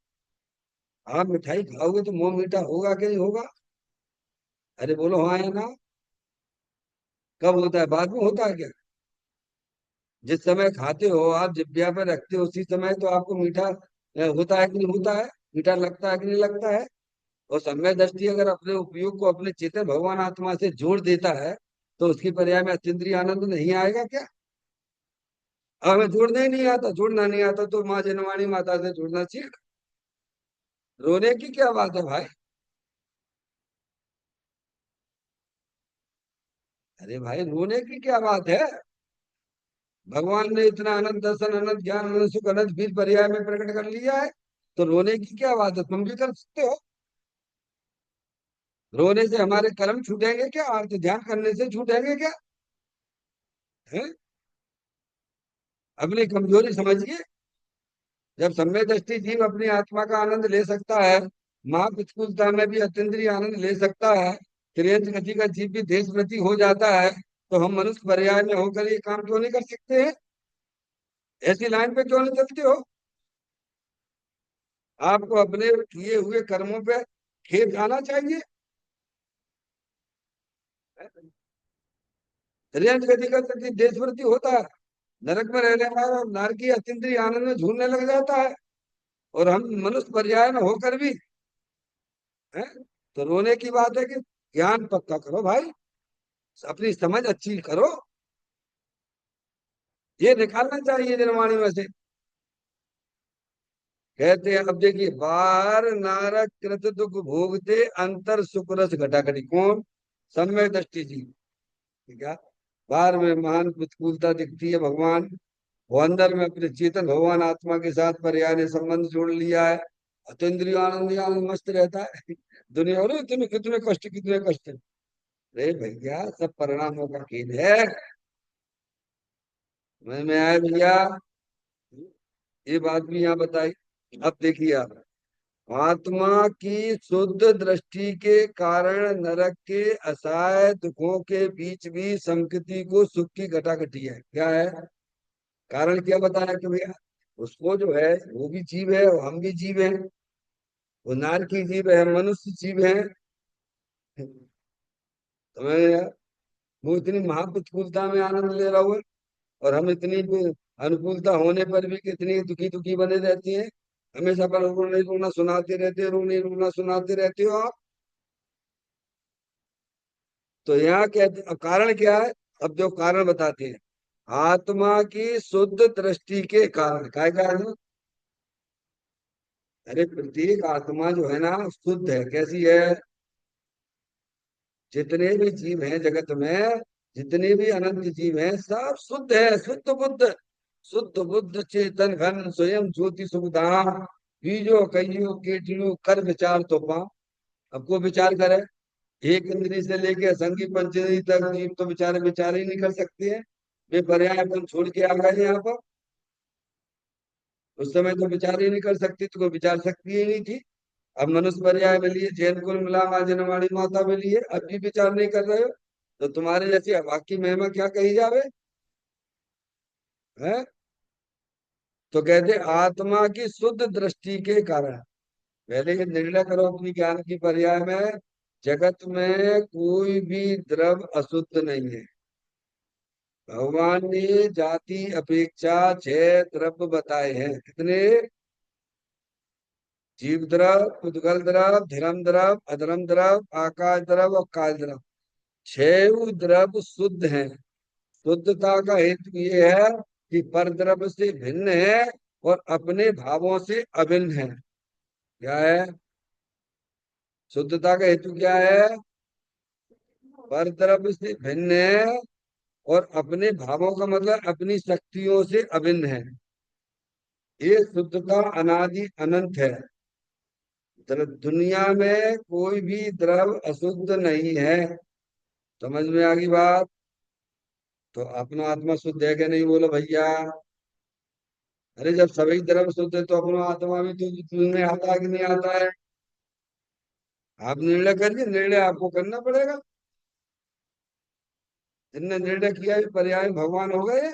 आप मिठाई खाओगे तो मुंह मीठा होगा कि नहीं होगा? अरे बोलो हाँ या ना। कब होता है? बाद में होता है क्या? जिस समय खाते हो आप, जिभ्या पर रखते हो, उसी समय तो आपको मीठा होता है कि नहीं होता है? मीठा लगता है कि नहीं लगता है? और समय दृष्टि अगर अपने उपयोग को अपने चेतन भगवान आत्मा से जोड़ देता है, तो उसकी पर्याय में अत्यंत आनंद नहीं आएगा क्या? अब हमें जोड़ना ही नहीं आता, जोड़ना नहीं आता तो माँ जनवाणी माता से जुड़ना सीख। रोने की क्या बात है भाई? अरे भाई रोने की क्या बात है? भगवान ने इतना अनंत दर्शन, अनंत ज्ञान, अनंत सुख, अनंत बीज पर्याय में प्रकट कर लिया है, तो रोने की क्या बात है? तुम भी कर सकते हो। रोने से हमारे कर्म छूटेंगे क्या? अर्थ ध्यान करने से छूटेंगे क्या? है? अपनी कमजोरी समझिए। जब सम्य दृष्टि जीव अपनी आत्मा का आनंद ले सकता है, महा प्रतिकूलता में भी अत्यंत आनंद ले सकता है, त्रियंत गति का जीव भी देश प्रति हो जाता है, तो हम मनुष्य पर्याय में होकर ये काम क्यों नहीं कर सकते हैं? ऐसी लाइन पे क्यों नहीं चलते हो? आपको अपने किए हुए कर्मों पे खेद आना चाहिए। त्रियंत गति का प्रति देश प्रति होता है, नरक में रहने वाला नर की अत्यंत आनंद में झूमने लग जाता है, और हम मनुष्य पर्याय में होकर भी है। तो रोने की बात है कि ज्ञान पक्का करो भाई, अपनी समझ अच्छी करो। ये निकालना चाहिए निर्वाणी में से। कहते हैं, अब देखिए, बार नारक कृत दुख भोगते अंतर सुख रस घटाघटी कौन? सम्यक दृष्टि जी। ठीक है। बार में महान प्रतिकूलता दिखती है, भगवान वो अंदर में अपने चेतन भगवान आत्मा के साथ पर्याय ने संबंध जोड़ लिया है, अतीन्द्रिय आनंद आनंद मस्त रहता है। दुनिया और तुम्हें कितने कष्ट, कितने कष्ट। अरे भैया सब परिणामों का खेल है। में आया भैया। ये बात भी यहाँ बताई। अब देखिए आप, आत्मा की शुद्ध दृष्टि के कारण नरक के असहाय दुखों के बीच भी संकृति को सुख की घटाघटी है। क्या है कारण? क्या बताया कि भैया उसको जो है वो भी जीव है और हम भी जीव हैं। वो नार की जीव है, हम मनुष्य जीव हैं। हमें वो इतनी महाप्रतिकूलता में आनंद ले रहा हुआ है, और हम इतनी अनुकूलता होने पर भी कितनी दुखी दुखी बने रहती हैं। हमेशा पर रोने रोना सुनाते रहते हो, रोने रोना सुनाते रहते हो आप। तो यहाँ कहते, अब कारण क्या है? अब जो कारण बताते हैं, आत्मा की शुद्ध दृष्टि के कारण। काय कारण? अरे प्रत्येक आत्मा जो है ना शुद्ध है। कैसी है? जितने भी जीव हैं जगत में, जितने भी अनंत जीव हैं, सब शुद्ध है, शुद्ध बुद्ध। शुद्ध बुद्ध चेतन घन स्वयं ज्योति सुखधाम, बीजो कईयो केटियो कर विचार तो पा। अब को विचार करे? एक इंद्री से लेके संगी पंचेंद्री तक जीव तो बेचारे विचार ही नहीं कर सकते हैं। वे पर्यायपन छोड़ के आ गए यहाँ पर। उस समय तो विचार ही नहीं कर सकती, तो कोई विचार शक्ति ही नहीं थी। अब मनुष्य पर्याय मिली, जैन कुल मिला, माँ माता मिली है, अब भी विचार नहीं कर रहे हो। तो तुम्हारे जैसी हवा की महिमा क्या कही जावे? है? तो कहते आत्मा की शुद्ध दृष्टि के कारण। पहले ये निर्णय करो अपनी ज्ञान की पर्याय में, जगत में कोई भी द्रव अशुद्ध नहीं है। भगवान ने जाति अपेक्षा 6 द्रव्य बताए हैं। कितने? जीव द्रव, उद्गल द्रव, धर्म द्रव, अधर्म द्रव, आकाश द्रव और काल द्रव। 6 द्रव्य शुद्ध हैं। शुद्धता का हेतु ये है कि परद्रव्य से भिन्न है और अपने भावों से अभिन्न है। क्या है? शुद्धता का हेतु क्या है? परद्रव्य से भिन्न है और अपने भावों का मतलब अपनी शक्तियों से अभिन्न है। ये शुद्धता अनादि अनंत है। दुनिया में कोई भी द्रव अशुद्ध नहीं है। समझ में आ गई बात? तो अपना आत्मा शुद्ध है कि नहीं, बोलो भैया। अरे जब सभी द्रव शुद्ध है तो अपना आत्मा भी तो तुमने आता है कि नहीं आता है? आप निर्णय करिए, निर्णय आपको करना पड़ेगा। जिनने निर्णय किया है पर्याय भगवान हो गए,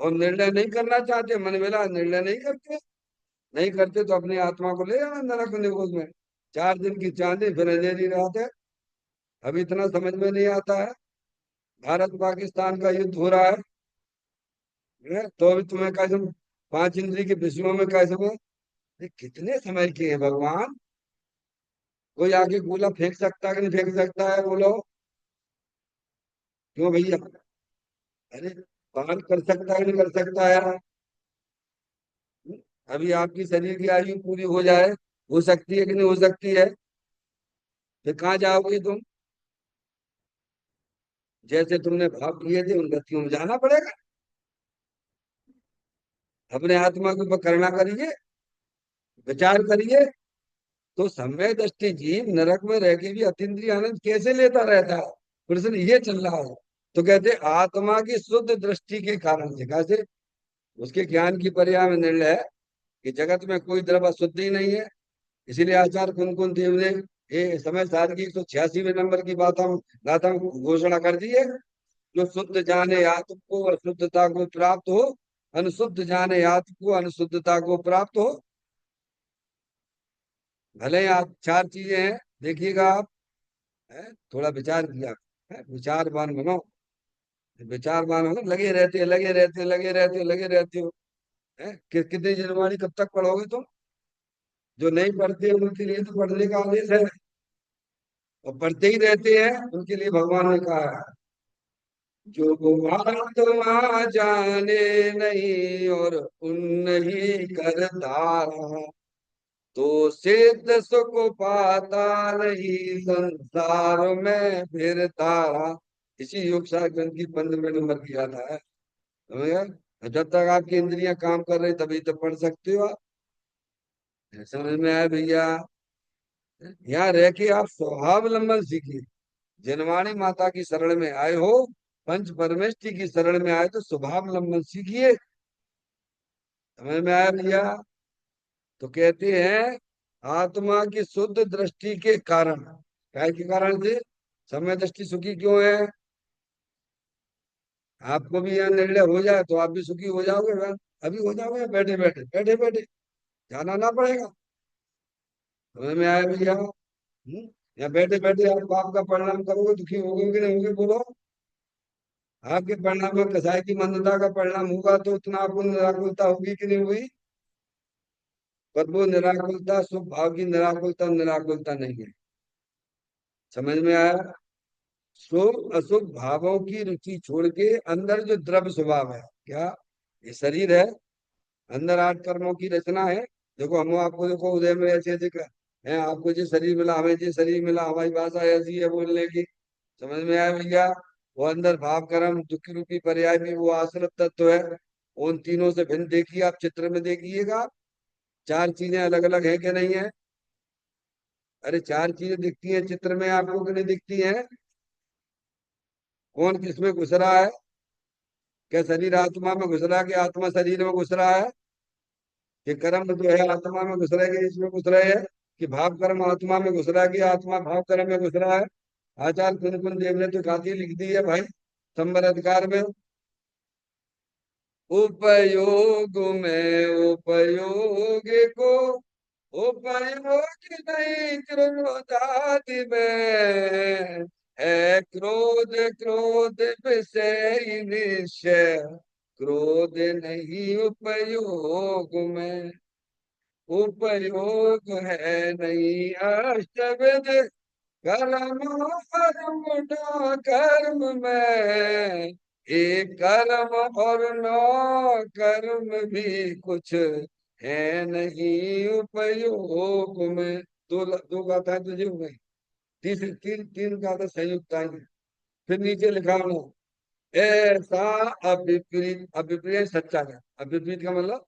और निर्णय नहीं करना चाहते, मन मिला निर्णय नहीं करते। नहीं करते तो अपनी आत्मा को ले जाना नरक निगोज में। 4 दिन की चांदी फिर अंधेरी रात है। अभी इतना समझ में नहीं आता है। भारत पाकिस्तान का युद्ध हो रहा है, तो अभी तुम्हें कैसे 5 इंद्री के विषयों में कैसे में? ये कितने समय के हैं भगवान? कोई आगे गोला फेंक सकता है कि नहीं फेंक सकता है, बोलो? क्यों भैया? अरे पान कर सकता है कि नहीं कर सकता है? अभी आपकी शरीर की आयु पूरी हो जाए, हो सकती है कि नहीं हो सकती है? फिर कहाँ जाओगे तुम? जैसे तुमने भाव किए थे उन गतियों में जाना पड़ेगा। अपने आत्मा के ऊपर करुणा करिए, विचार करिए। तो समय दृष्टि जीव नरक में रह के भी अतीन्द्रिय आनंद कैसे लेता रहता है? प्रश्न ये चल रहा है। तो कहते आत्मा की शुद्ध दृष्टि के कारण से, कैसे? उसके ज्ञान की पर्याय में निर्णय है कि जगत में कोई द्रव्य शुद्ध ही नहीं है। इसीलिए आचार्य कुंकुन देव ने ये समय सार की 186वें नंबर की बात हम गाथा में घोषणा कर दी है। जो शुद्ध जाने आत्म को अशुद्धता को प्राप्त हो, अनुशुद्ध जाने आत्म को अनुशुद्धता को प्राप्त हो। भले ही आप 4 चीजें हैं, देखिएगा आप। है? थोड़ा विचार किया, है? विचारवान बनो। विचारवान हो, लगे रहते लगे रहते लगे रहते लगे रहते हो। है? कितनी जनवाणी कब तक पढ़ोगे तुम? जो नहीं पढ़ते उनके लिए तो पढ़ने का आदेश है, और पढ़ते ही रहते हैं उनके लिए भगवान ने कहा है, जो आत्मा जाने नहीं और उन्हीं करता रहा, तो सिद्ध सुख पाता नहीं संसार में फिरता रहा। इसी योग सागर ग्रंथ की 15वें नंबर की गाथा है। समझ गए? जब तक आपकी इंद्रियां काम कर रही तभी तो पढ़ सकते हो आप। समझ में आया भैया? यहाँ रह के आप स्वावलंबन सीखिए। जनवाणी माता की शरण में आए हो, पंच परमेष्टि की शरण में आए तो स्वावलंबन सीखिए। समझ में आया भैया? तो कहते हैं आत्मा की शुद्ध दृष्टि के कारण, काय के कारण से समय दृष्टि सुखी क्यों है? आपको भी यहाँ निर्णय हो जाए तो आप भी सुखी हो जाओगे बहन। अभी हो जाओगे, बैठे बैठे बैठे बैठे जाना ना पड़ेगा। समझ में आया भैया? या बैठे बैठे आप पाप का परिणाम करोगे, दुखी होगे कि नहीं होगे बोलो? आपके परिणाम में कसाई की मंदता का परिणाम होगा तो उतना आपको निराकुलता होगी कि नहीं होगी? पर वो निराकुलता शुभ भाव की निराकुलता निराकुलता नहीं है। समझ में आया? शुभ अशुभ भावों की रुचि छोड़ के अंदर जो द्रव्य स्वभाव है, क्या ये शरीर है? अंदर आठ कर्मों की रचना है। देखो हम आपको, देखो उदय में ऐसे ऐसे है, आपको जो शरीर मिला, हमें जो शरीर मिला, हमारी भाषा ऐसी है बोलने की। समझ में आया भैया? वो अंदर भाव कर्म दुखी रूपी पर्याय भी वो आश्रित तत्व है। उन तीनों से भिन्न देखिए, आप चित्र में देखिएगा। चार चीजें अलग अलग है कि नहीं है? अरे चार चीजें दिखती हैं चित्र में आपको कि नहीं दिखती हैं? कौन किसमें घुस रहा है? क्या शरीर आत्मा में घुस रहा है कि आत्मा शरीर में घुस रहा है? कि कर्म जो है आत्मा में घुस रहा है कि इसमें घुस रहे हैं? कि भाव कर्म आत्मा में घुस रहा है कि आत्मा भाव कर्म में घुस रहा है? आचार्य कुंद कुंद देव ने तो खाती लिख दी है भाई, संवर अधिकार में। उपयोग में उपयोग को उपयोग नहीं क्रोधादि में है। क्रोध क्रोध विषय निश्चय, क्रोध नहीं उपयोग में। उपयोग है नहीं अष्टविध कर्म, कर्म न कर्म में एक कर्म और नौ कर्म भी कुछ है नहीं उपयोग में। दो गाथा तुझे हो गई। तीसरी तीन तीन गाथा संयुक्त आएंगे। फिर नीचे लिखा हूं ऐसा अविपरीत। अविपरीत सच्चा है, अविपरीत का मतलब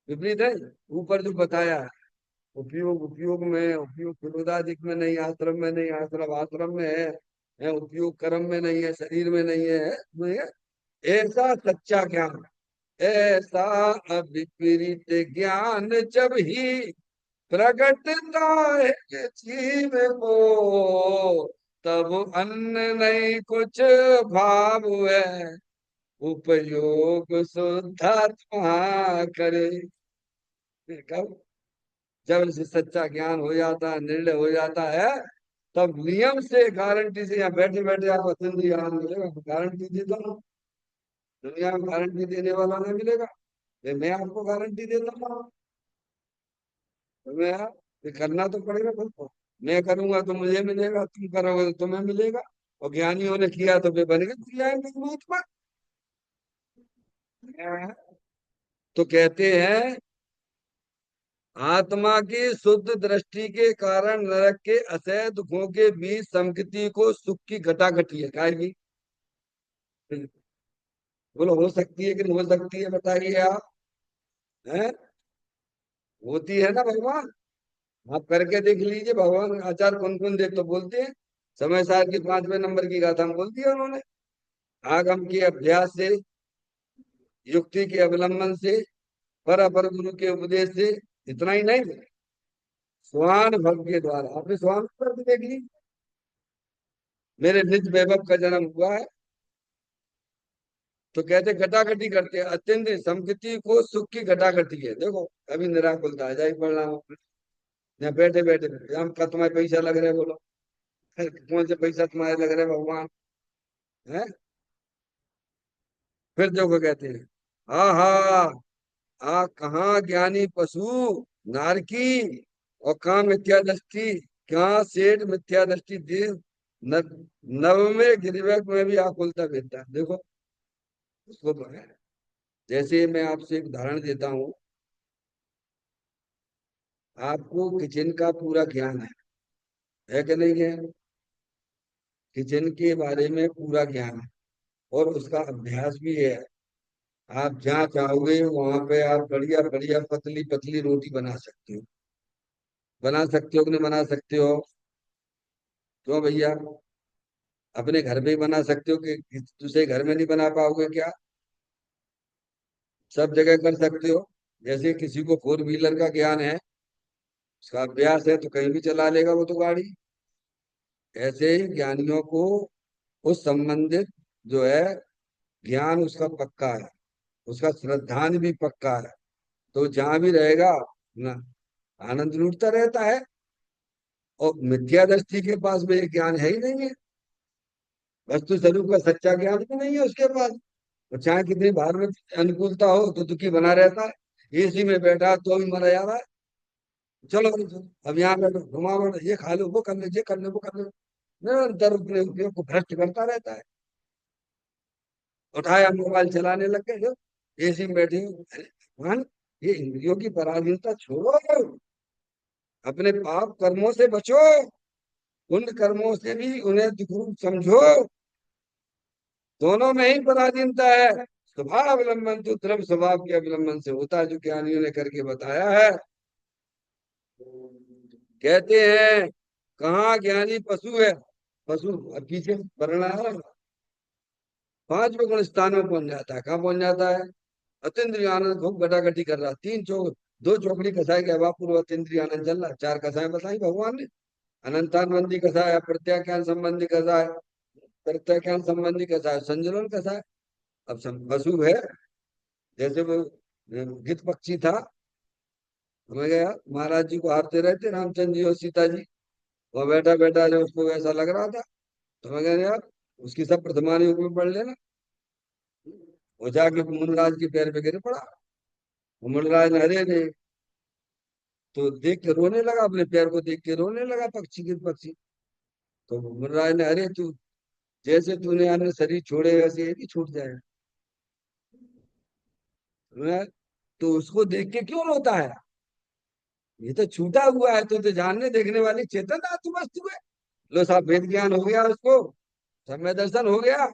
विपरीत है। ऊपर जो बताया है, उपयोग उपयोग में, उपयोग फिरोदादिक में नहीं, आश्रम में नहीं, आश्रम आश्रम में है, उपयोग कर्म में नहीं है, शरीर में नहीं है, नहीं है। ऐसा सच्चा ज्ञान, ऐसा अविपरीत ज्ञान जब ही प्रकटता है जीव को, तब अन्य नहीं कुछ भाव है, उपयोग शुद्धात्मा करे। कब? जब इसे सच्चा ज्ञान हो जाता है, निर्णय हो जाता है, तब नियम से गारंटी से, यहाँ बैठे बैठे आपको सिंधी आराम मिलेगा, गारंटी देता हूँ। दुनिया में गारंटी देने वाला नहीं मिलेगा, ये मैं आपको गारंटी देता हूँ। तो मैं, ये करना तो पड़ेगा तुमको। मैं करूंगा तो मुझे मिलेगा, तुम करोगे तो तुम्हें मिलेगा। और ज्ञानियों ने किया तो वे बन गए जाएंगे मौत पर। तो कहते हैं आत्मा की शुद्ध दृष्टि के कारण नरक के असह्य दुखों के बीच संगति को सुख की घटाघटी है, काय की? बोलो हो सकती है कि नहीं हो सकती है, बताइए आप। हैं? होती है ना भगवान। आप करके देख लीजिए, भगवान आचार्य कौन कौन देव तो बोलते हैं। समय सार की 5वें नंबर की गाथा हम बोल दिया उन्होंने। आगम के अभ्यास से, युक्ति के अवलंबन से, पर अपर गुरु के उपदेश से, इतना ही नहीं, स्वानुभव के द्वारा। आपने स्वानुभव भी देख ली। मेरे निज वैभव का जन्म हुआ है, तो कहते घटाघटी करते हैं, अत्यंत संगति को सुख की घटाघटी है। देखो अभी निराकुलता आ जाए परिणाम में। यहाँ बैठे बैठे हम का तुम्हारे पैसा लग रहे बोलो? कौन से पैसा तुम्हारे लग रहे भगवान? है? फिर देखो कहते हैं आहा, आ कहाँ ज्ञानी पशु नारकी, और कहाँ मिथ्या दृष्टि, कहाँ सेठ मिथ्या दृष्टि देव, न, नव में गिरिवक में भी आकुलता भेजता है। देखो उसको तो है। जैसे मैं आपसे एक उदाहरण देता हूँ, आपको किचन का पूरा ज्ञान है कि नहीं है? किचन के बारे में पूरा ज्ञान है और उसका अभ्यास भी है। आप जहाँ चाहोगे वहां पे आप बढ़िया बढ़िया पतली पतली रोटी बना सकते हो। बना सकते हो कि नहीं बना सकते हो? क्यों भैया? अपने घर में ही बना सकते हो कि दूसरे घर में नहीं बना पाओगे क्या? सब जगह कर सकते हो। जैसे किसी को फोर व्हीलर का ज्ञान है, उसका अभ्यास है, तो कहीं भी चला लेगा वो तो गाड़ी। ऐसे ही ज्ञानियों को उस संबंधित जो है ज्ञान उसका पक्का है, उसका श्रद्धांज भी पक्का है, तो जहां भी रहेगा ना आनंद लूटता रहता है। और मिथ्या दृष्टि के पास में ये ज्ञान है ही नहीं है, वस्तु स्वरूप का सच्चा ज्ञान भी नहीं है उसके पास। और चाहे कितनी बाहर में अनुकूलता हो तो दुखी बना रहता है, एसी में बैठा तो भी मरा जा रहा है। चलो भाई चलो, अब यहाँ बैठो, घुमा बैठो, ये खा लो, वो कर लो, ये कर लो, वो कर लो, निरंतर अपने उपयोग को भ्रष्ट करता रहता है। उठाया मोबाइल चलाने लग गए जो, एसी में बैठे हो। अरे भगवान, ये इंद्रियों की पराधीनता छोड़ो, अपने पाप कर्मों से बचो, पुण्य कर्मों से भी उन्हें दुखरूप समझो। दोनों में ही पराधीनता है। स्वभाव अवलंबन तो द्रव्य स्वभाव के अवलंबन से होता है, जो ज्ञानियों ने करके बताया है। कहते हैं कहाँ ज्ञानी पशु है। पशु अब पीछे वर्णना है, पांचवें गुण स्थान में पहुंच जाता है। कहाँ पहुंच जाता है? अतीन्द्रिय आनंद भोग गटागटी कर रहा, तीन चौक दो चौकड़ी कसाई के अभाव पूर्व अतीन्द्रिय आनंद चल रहा, चार कसाएं बताई भगवान ने। अनंतानंदी कसाय, प्रत्याख्यान संबंधी कसाय, प्रत्याख्यान संबंधी कसाय, संजलन कसाय। अब पशु है, जैसे वो गिद्ध पक्षी था, समझ गया, महाराज जी को हारते रहते रामचंद्र जी और सीता जी। वह बैठा बैठा जो उसको ऐसा लग रहा था, समझ गए यार, उसकी सब प्रथमानी में पढ़ लेना। वो जाके मुनराज के पैर पे गिर पड़ा। वो मुनराज ने हरे ने तो देख के रोने लगा, अपने पैर को देख के रोने लगा, पक्षी गिर पक्षी। तो मुनराज ने, अरे तू जैसे तूने अन्य शरीर छोड़े वैसे ये भी छूट जाए। तो उसको देख के क्यों रोता है? ये तो छूटा हुआ है, तो जानने देखने वाली चेतन आत्म वस्तु है। लो साहब, वेद ज्ञान हो गया उसको, समय दर्शन हो गया,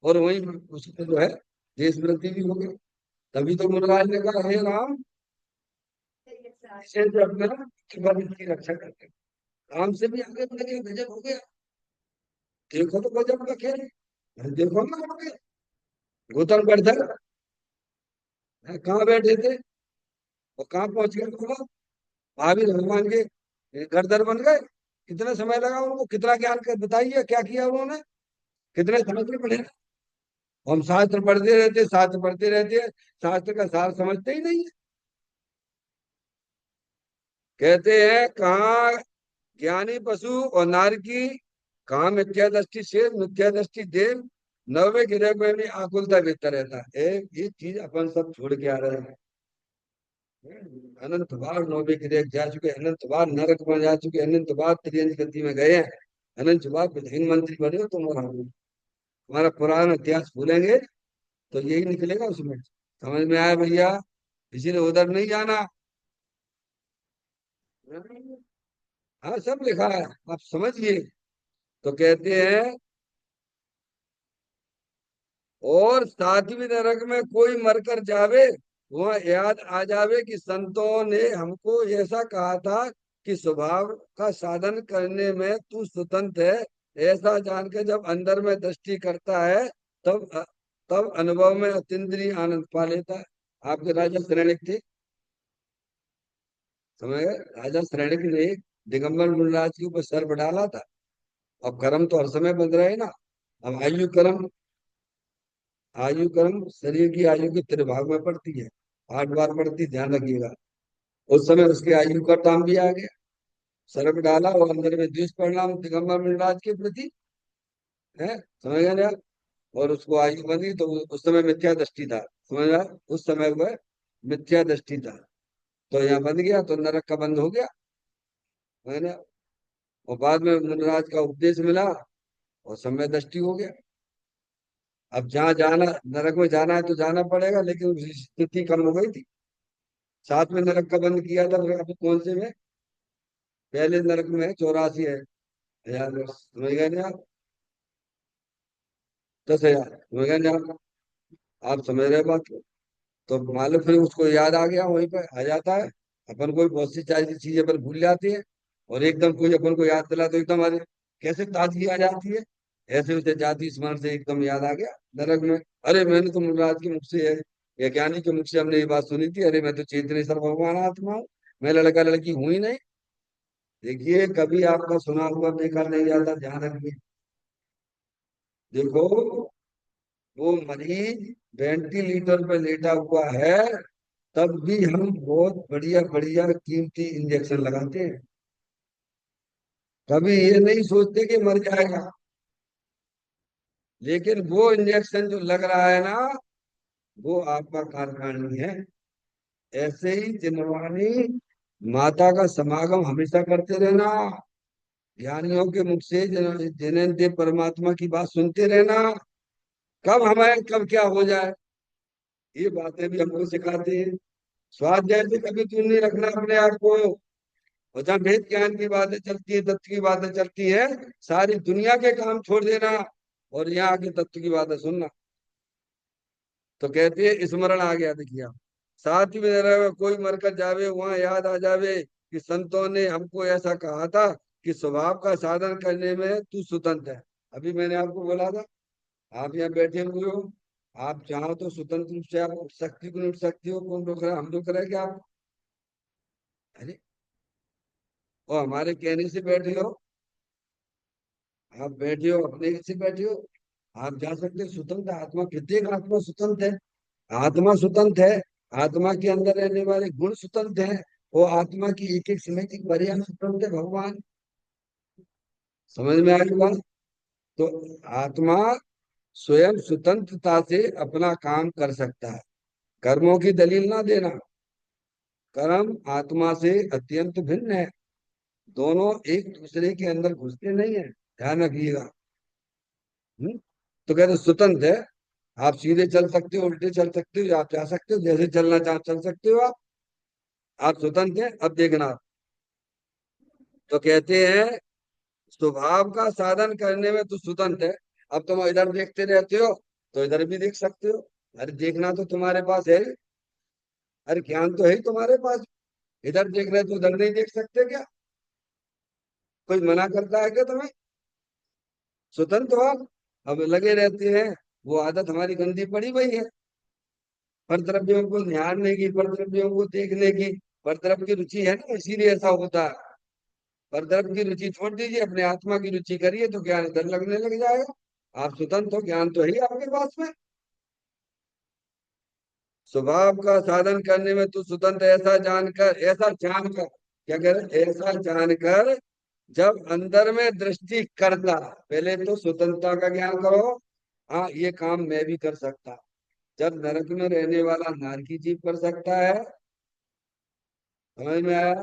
और वही उसको जो है देश वृद्धि भी हो गई। तभी तो मुनराज ने कहा, हे राम, इसे जो अपना जीवन की रक्षा करते, राम से भी आगे बढ़ गए, गजब हो गया। देखो तो गजब का खेल। देखो ना हो गए, गौतम गर्दन कहाँ बैठे थे और कहाँ पहुंच गए वो लोग। महावीर भगवान के गर्दन बन गए। कितना समय लगा उनको, कितना ज्ञान कर बताइए क्या किया उन्होंने, कितने समझने पड़े। हम शास्त्र पढ़ते रहते, शास्त्र पढ़ते रहते हैं, शास्त्र का सार समझते ही नहीं है। कहते हैं कहाँ ज्ञानी पशु और नार की, कहाँ मिथ्या दृष्टि शेर, मिथ्या दृष्टि देव, नवे गिरह में भी आकुलता भीतर रहता है। ये चीज अपन सब छोड़ के आ रहे हैं। अनंत बार नौवे गिरह जा चुके, अनंत बार नरक में जा चुके, अनंत बार त्रियंज गति में गए हैं, अनंत बार प्रधानमंत्री बने हो तुम और हम। हमारा पुराना इतिहास भूलेंगे तो यही निकलेगा उसमें। समझ में आया भैया? किसी ने उधर नहीं जाना। हाँ, सब लिखा है, आप समझिए। तो कहते हैं और सातवीं नरक में कोई मरकर जावे, वह याद आ जावे कि संतों ने हमको ऐसा कहा था कि स्वभाव का साधन करने में तू स्वतंत्र है। ऐसा जान के जब अंदर में दृष्टि करता है, तब तब अनुभव में अतीन्द्रिय आनंद पा लेता है। आपके राजा श्रेणिक थे, समझ गए, राजा श्रेणिक ने दिगंबर मुनिराज के ऊपर सर्प डाला था। अब कर्म तो हर समय बन रहे ना। अब आयु कर्म शरीर की आयु के त्रिभाग में पड़ती है, 8 बार पड़ती, ध्यान रखिएगा। उस समय उसके आयु का टाइम भी आ गया, सर्प डाला और अंदर में द्वेष परिणाम दिगंबर मुनिराज के प्रति है, समझ गए ना। और उसको आयु बनी तो उस समय मिथ्या दृष्टि था, समझ रहा, उस समय वह मिथ्या दृष्टि था, तो यहाँ बन गया तो नरक का बंद हो गया, है ना। और बाद में मुनिराज का उपदेश मिला और समय दृष्टि हो गया। अब जहाँ जाना, नरक में जाना है तो जाना पड़ेगा, लेकिन उसकी स्थिति कम हो गई थी। साथ में नरक का बंद किया था, फिर अभी कौन से में, पहले नरक में 84 है, 1000 समझ गए ना आप, 10,000 समझ गए ना आप समझ रहे बात को। तो मालूम फिर उसको याद आ गया, वहीं पे आ जाता है। अपन कोई बहुत सी सारी चीजें अपन भूल जाते हैं, और एकदम कोई अपन को याद दिला तो एकदम अरे कैसे ताजगी आ जाती है। ऐसे उसे जाति स्मरण से एकदम याद आ गया नरक में। अरे मैंने तो मुनराज के मुख से या ज्ञानी के मुख से हमने ये बात सुनी थी, अरे मैं तो चेतनेश्वर भगवान आत्मा हूँ, मैं लड़का लड़की हूं ही नहीं। देखिए कभी आपका सुना हुआ बेकार नहीं जाता, ध्यान रखिए। देखो वो मरीज वेंटिलेटर पे लेटा हुआ है, तब भी हम बहुत बढ़िया बढ़िया कीमती इंजेक्शन लगाते हैं। कभी ये नहीं सोचते कि मर जाएगा, लेकिन वो इंजेक्शन जो लग रहा है ना, वो आपका कारखानी है। ऐसे ही जिनवानी माता का समागम हमेशा करते रहना, ज्ञानियों के मुख से जिन्हें दे परमात्मा की बात सुनते रहना। कब हमें कब क्या हो जाए, ये बातें भी हमको सिखाते हैं। स्वाध्याय से कभी दूर नहीं रखना अपने आप को। और जहाँ भेद ज्ञान की बातें चलती है, तत्व की बातें चलती है, सारी दुनिया के काम छोड़ देना और यहाँ आके तत्व की बातें सुनना। तो कहते हैं स्मरण आ गया, देखिए आप साथ में रहे, कोई मरकर जावे वहां याद आ जावे कि संतों ने हमको ऐसा कहा था कि स्वभाव का साधन करने में तू स्वतंत्र है। अभी मैंने आपको बोला था, आप यहाँ बैठे हुए हो, आप चाहो तो स्वतंत्र रूप से आप उठ सकती को नहीं उठ सकती हो, कौन रोक रहा है? हम रोक रहे हैं क्या आप? अरे और हमारे कहने से बैठे हो, आप बैठे हो अपने से बैठे हो, आप जा सकते हो स्वतंत्र आत्मा, प्रत्येक आत्मा स्वतंत्र है। आत्मा स्वतंत्र है, आत्मा के अंदर रहने वाले गुण स्वतंत्र है, वो आत्मा की एक एक समिति पर्याय स्वतंत्र है भगवान। समझ में आई बात? तो आत्मा स्वयं स्वतंत्रता से अपना काम कर सकता है। कर्मों की दलील ना देना, कर्म आत्मा से अत्यंत भिन्न है, दोनों एक दूसरे के अंदर घुसते नहीं है, ध्यान रखिएगा। हम्म? तो कहते स्वतंत्र है, आप सीधे चल सकते हो, उल्टे चल सकते हो, आप जा सकते हो, जैसे चलना चाहो चल सकते हो आप स्वतंत्र हैं। अब देखना आप, तो कहते हैं स्वभाव का साधन करने में तो स्वतंत्र है। अब तुम इधर देखते रहते हो तो इधर भी देख सकते हो, अरे देखना तो तुम्हारे पास है ही। अरे ज्ञान तो है ही तुम्हारे पास, इधर देख रहे तो उधर नहीं देख सकते क्या? कोई मना करता है क्या तुम्हें? स्वतंत्र हो आप। अब लगे रहते हैं, वो आदत हमारी गंदी पड़ी हुई है, परद्रव्यों को निहारने की, परद्रव्यों को देखने की। परद्रव्य की रुचि है ना, इसीलिए ऐसा होता है। परद्रव्य की रुचि छोड़ दीजिए, अपने आत्मा की रुचि करिए तो ज्ञान इधर लगने लग जाएगा। आप स्वतंत्र हो, ज्ञान तो है ही आपके पास में। स्वभाव का साधन करने में तू स्वतंत्र, ऐसा जानकर क्या कह रहे, ऐसा जानकर जब अंदर में दृष्टि करता, पहले तो स्वतंत्रता का ज्ञान करो। हाँ ये काम मैं भी कर सकता, जब नरक में रहने वाला नारकी जीव कर सकता है, समझ में आया?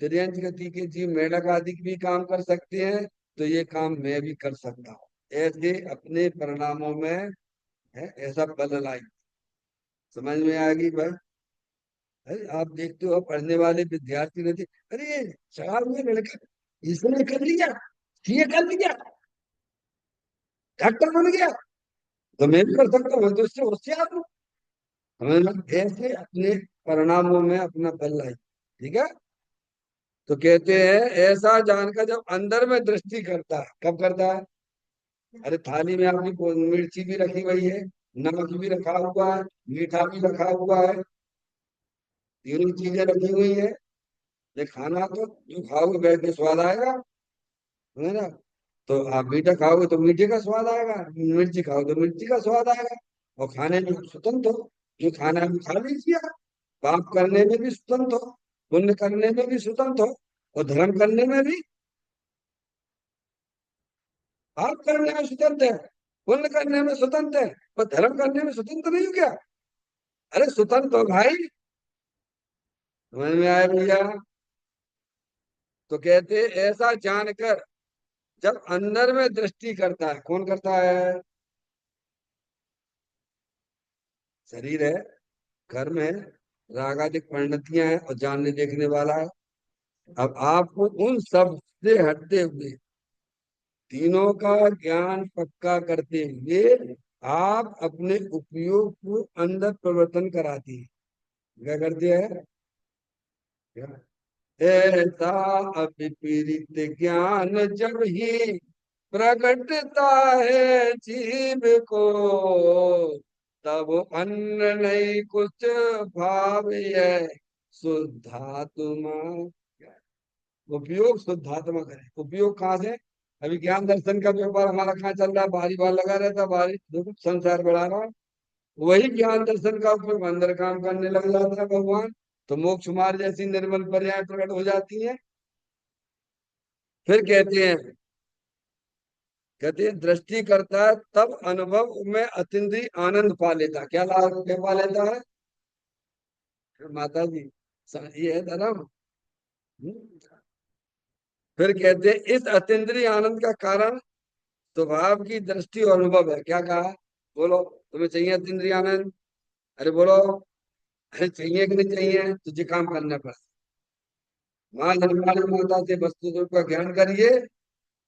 तिर्यंच गति के जीव मेढक आदि भी काम कर सकते हैं, तो ये काम मैं भी कर सकता हूँ। ऐसे अपने परिणामों में है ऐसा बल लाई। समझ में आ गई भाई? अरे आप देखते हो पढ़ने वाले विद्यार्थी रहते, अरे ये चार में लड़का इसने कर लिया, ये कर लिया, डॉक्टर बन गया, तो मैं भी कर सकता हूँ, मैं तो इससे होशियार हूँ। समझ में? ऐसे अपने परिणामों में अपना बल लाई, ठीक है। तो कहते हैं ऐसा जानकर जब अंदर में दृष्टि करता है, कब करता है? अरे थाली में आपकी मिर्ची भी रखी हुई है, नमक भी रखा हुआ है, मीठा भी रखा हुआ है, तीनों चीजें रखी हुई है। ये खाना तो जो खाओगे बैठ के स्वाद आएगा, है ना? तो आप मीठा खाओगे तो मीठे का स्वाद आएगा, मिर्ची खाओ तो मिर्ची का स्वाद आएगा। और खाने में स्वतंत्र हो, जो खाना है वो खा लीजिए आप। पाप करने में भी स्वतंत्र हो, पुण्य करने में भी स्वतंत्र हो, और धर्म करने में भी। पाप करने में स्वतंत्र है, पुण्य करने में स्वतंत्र है, पर धर्म करने में स्वतंत्र नहीं हो क्या? अरे स्वतंत्र हो भाई। समझ में आया भैया? तो कहते ऐसा जानकर जब अंदर में दृष्टि करता है, कौन करता है? शरीर है, कर्म है, रागादिक परिणतियां हैं, और जानने देखने वाला है। अब आपको उन सब से हटते हुए तीनों का ज्ञान पक्का करते हुए आप अपने उपयोग को अंदर परिवर्तन कराती है। क्या करते हैं? ऐसा अविपरीत ज्ञान जब ही प्रकटता है जीव को, तब अन्न नहीं कुछ भाव है शुद्धात्मा। उपयोग शुद्धात्मा करे, उपयोग कहाँ से? अभी ज्ञान दर्शन का व्यापार हमारा कहाँ चल रहा है? बाहरी बार लगा रहता है, बाहरी देखो संसार बढ़ा रहा है। वही ज्ञान दर्शन का उपयोग अंदर काम करने लग जाता है भगवान, तो मोक्ष मार्ग जैसी निर्मल पर्याय प्रकट हो जाती है। फिर कहते हैं दृष्टि करता है तब अनुभव में अतीन्द्रिय आनंद पा लेता है। क्या लाभ क्या पा लेता है? माता जी, ये है धर्म। फिर कहते हैं इस अतीन्द्रिय आनंद का कारण स्वभाव की दृष्टि और अनुभव है। क्या कहा? बोलो, तुम्हें चाहिए अतीन्द्रिय आनंद? अरे बोलो, अरे चाहिए कि नहीं चाहिए? तुझे काम करना पड़ता। माँ निर्माण माता से वस्तु स्वरूप का ज्ञान करिए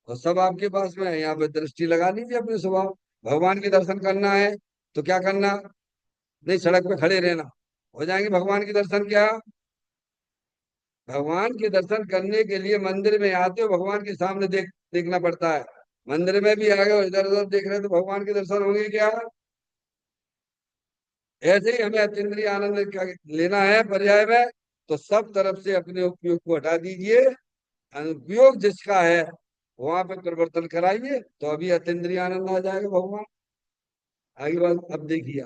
और सब आपके पास में है। यहाँ पे दृष्टि लगा लीजिए अपने स्वभाव। भगवान के दर्शन करना है तो क्या करना? नहीं, सड़क पे खड़े रहना। हो जाएंगे भगवान के दर्शन क्या? भगवान के दर्शन करने के लिए मंदिर में आते हो, भगवान के सामने देखना पड़ता है। मंदिर में भी आ गए और इधर उधर देख रहे हो तो भगवान के दर्शन होंगे क्या? ऐसे ही हमें अतीन्द्रिय आनंद लेना है पर्याय में, तो सब तरफ से अपने उपयोग को हटा दीजिए। अनुपयोग जिसका है वहां पे परिवर्तन कराइए, तो अभी अतीन्द्रिय आनंद आ जाएगा भगवान। आगे बात अब देखिए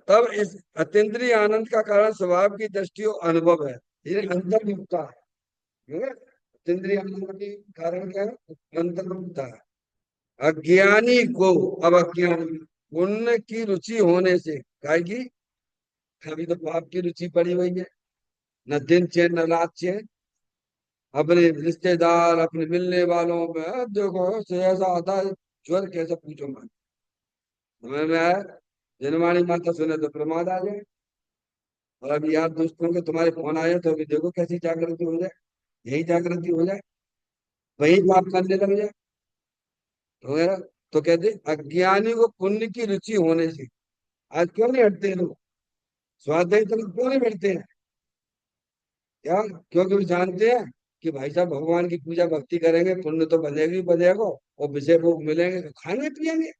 तब इस अतीन्द्रिय आनंद का कारण स्वभाव की दृष्टि और अनुभव है। ये अंतर्मुखता है। अतीन्द्रिय आनंद के कारण क्या है? अंतर्मुखता है। अज्ञानी को, अब अज्ञानी पुण्य की रुचि होने से काय की, अभी तो पाप की रुचि पड़ी हुई है। न दिन चैन न रात चैन, अपने रिश्तेदार अपने मिलने वालों में देखो से ऐसा आता है, ज्वर कैसे पूछो मत। समझ में आया? जनवाणी माता सुने तो प्रमाद आ जाए। और अभी यार दोस्तों के तुम्हारे फोन आए तो अभी देखो कैसी जागृति हो जाए। यही जागृति हो जाए, वही पाप करने लग जाए वगैरह। तो कहते अज्ञानी को पुण्य की रुचि होने से आज क्यों नहीं हटते हैं लोग? स्वाध्याय तरफ क्यों नहीं बढ़ते हैं? क्या? क्योंकि वो जानते हैं कि भाई साहब भगवान की पूजा भक्ति करेंगे पुण्य तो बनेगी बनेगा, और विषय भोग मिलेंगे तो खाएंगे पिएंगे।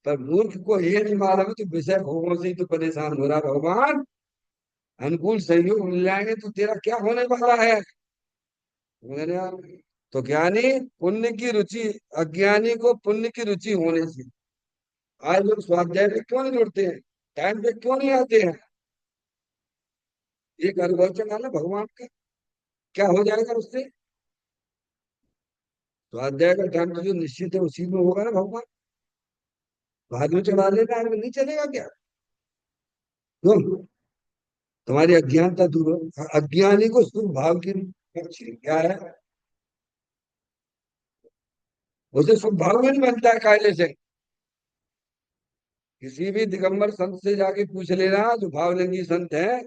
पर मूर्ख को ये नहीं मालूम है तो विषय भोगों से ही तो परेशान हो रहा है भगवान। अनुकूल सहयोग मिल जाएंगे तो तेरा क्या होने वाला है? मैंने तो ज्ञानी पुण्य की रुचि, अज्ञानी को पुण्य की रुचि होने से आज लोग स्वाध्याय पे क्यों नहीं जुड़ते हैं? टाइम पे क्यों नहीं आते हैं? एक अनुभव चला ना भगवान का, क्या हो जाएगा उससे? स्वाध्याय का टाइम तो जो निश्चित है उसी में होगा ना भगवान। बाद में चढ़ा लेना है नहीं चलेगा क्या? क्यों? तुम्हारी अज्ञानता दूर हो। अज्ञानी को शुभ भाव की पक्षी क्या है? उसे शुभ भाव में नहीं बनता है कायदे से। किसी भी दिगंबर संत से जाके पूछ लेना जो भावलिंगी संत है,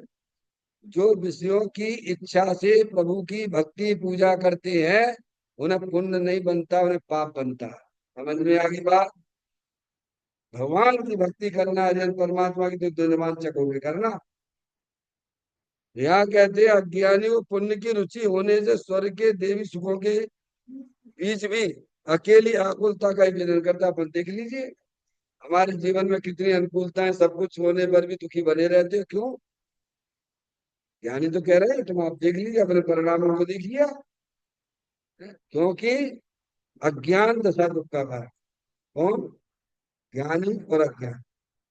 जो विषयों की इच्छा से प्रभु की भक्ति पूजा करते हैं, उन्हें पुण्य नहीं बनता, उन्हें पाप बनता है। समझ में आ गई बात? भगवान की भक्ति करना है, जन परमात्मा की तो रोमांचक होगी करना। यहाँ कहते हैं अज्ञानी को पुण्य की रुचि होने से स्वर्ग के देवी सुखों के बीच भी अकेली आकुलता का ही विरोध करता है। अपन देख लीजिए हमारे जीवन में कितनी अनुकूलताएं, सब कुछ होने पर भी दुखी बने रहते हो, क्यों? ज्ञानी तो कह रहे हैं तुम आप देख लीजिए अपने परिणामों को देख लिया। क्योंकि अज्ञान दशा दुख का भार। कौन? ज्ञानी और अज्ञान।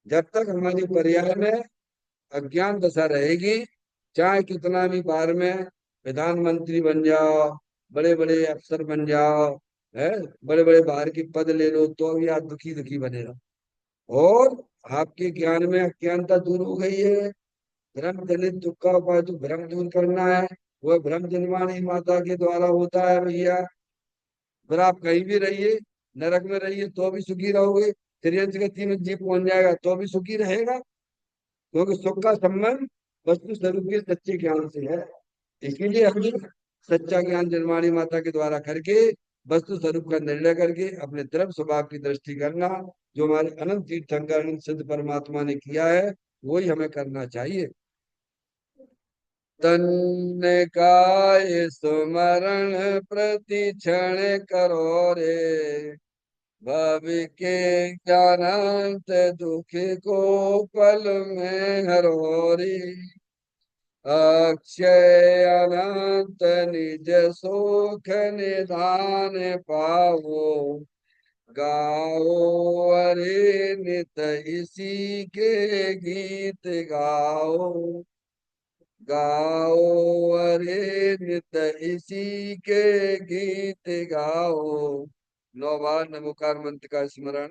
जब तक हमारी पर्याय में अज्ञान दशा रहेगी, चाहे कितना भी बार में प्रधानमंत्री बन जाओ, बड़े बड़े अफसर बन जाओ, है, बड़े बड़े बाहर की पद ले लो, तो भी आप दुखी दुखी बने रहो। और आपके ज्ञान में अज्ञानता दूर हो गई है। भ्रम जनित दुख का उपाय तो भ्रम दूर करना है। वह भ्रम जन्मानी माता के द्वारा होता है भैया। फिर आप कहीं भी रहिए, नरक में रहिए तो भी सुखी रहोगे, त्रियंच गति में जीव पहुंच जाएगा तो भी सुखी रहेगा। क्योंकि सुख का संबंध वस्तु स्वरूप के सच्चे ज्ञान से है। इसीलिए हमें सच्चा ज्ञान निर्माणी माता के द्वारा करके वस्तु स्वरूप का निर्णय करके अपने द्रव्य स्वभाव की दृष्टि करना, जो हमारे अनंत तीर्थंकर अनंत सिद्ध परमात्मा ने किया है वही हमें करना चाहिए। तन काय सुमरण प्रति क्षण करो रे। भव के ज्ञानांत दुख को पल में हरो रे। अक्षय अनंत निज सुख निधान पावो। गाओ अरे नित इसी के गीत गाओ। गाओ अरे नित इसी के गीत गाओ। 9 बार नमोकार मंत्र का स्मरण।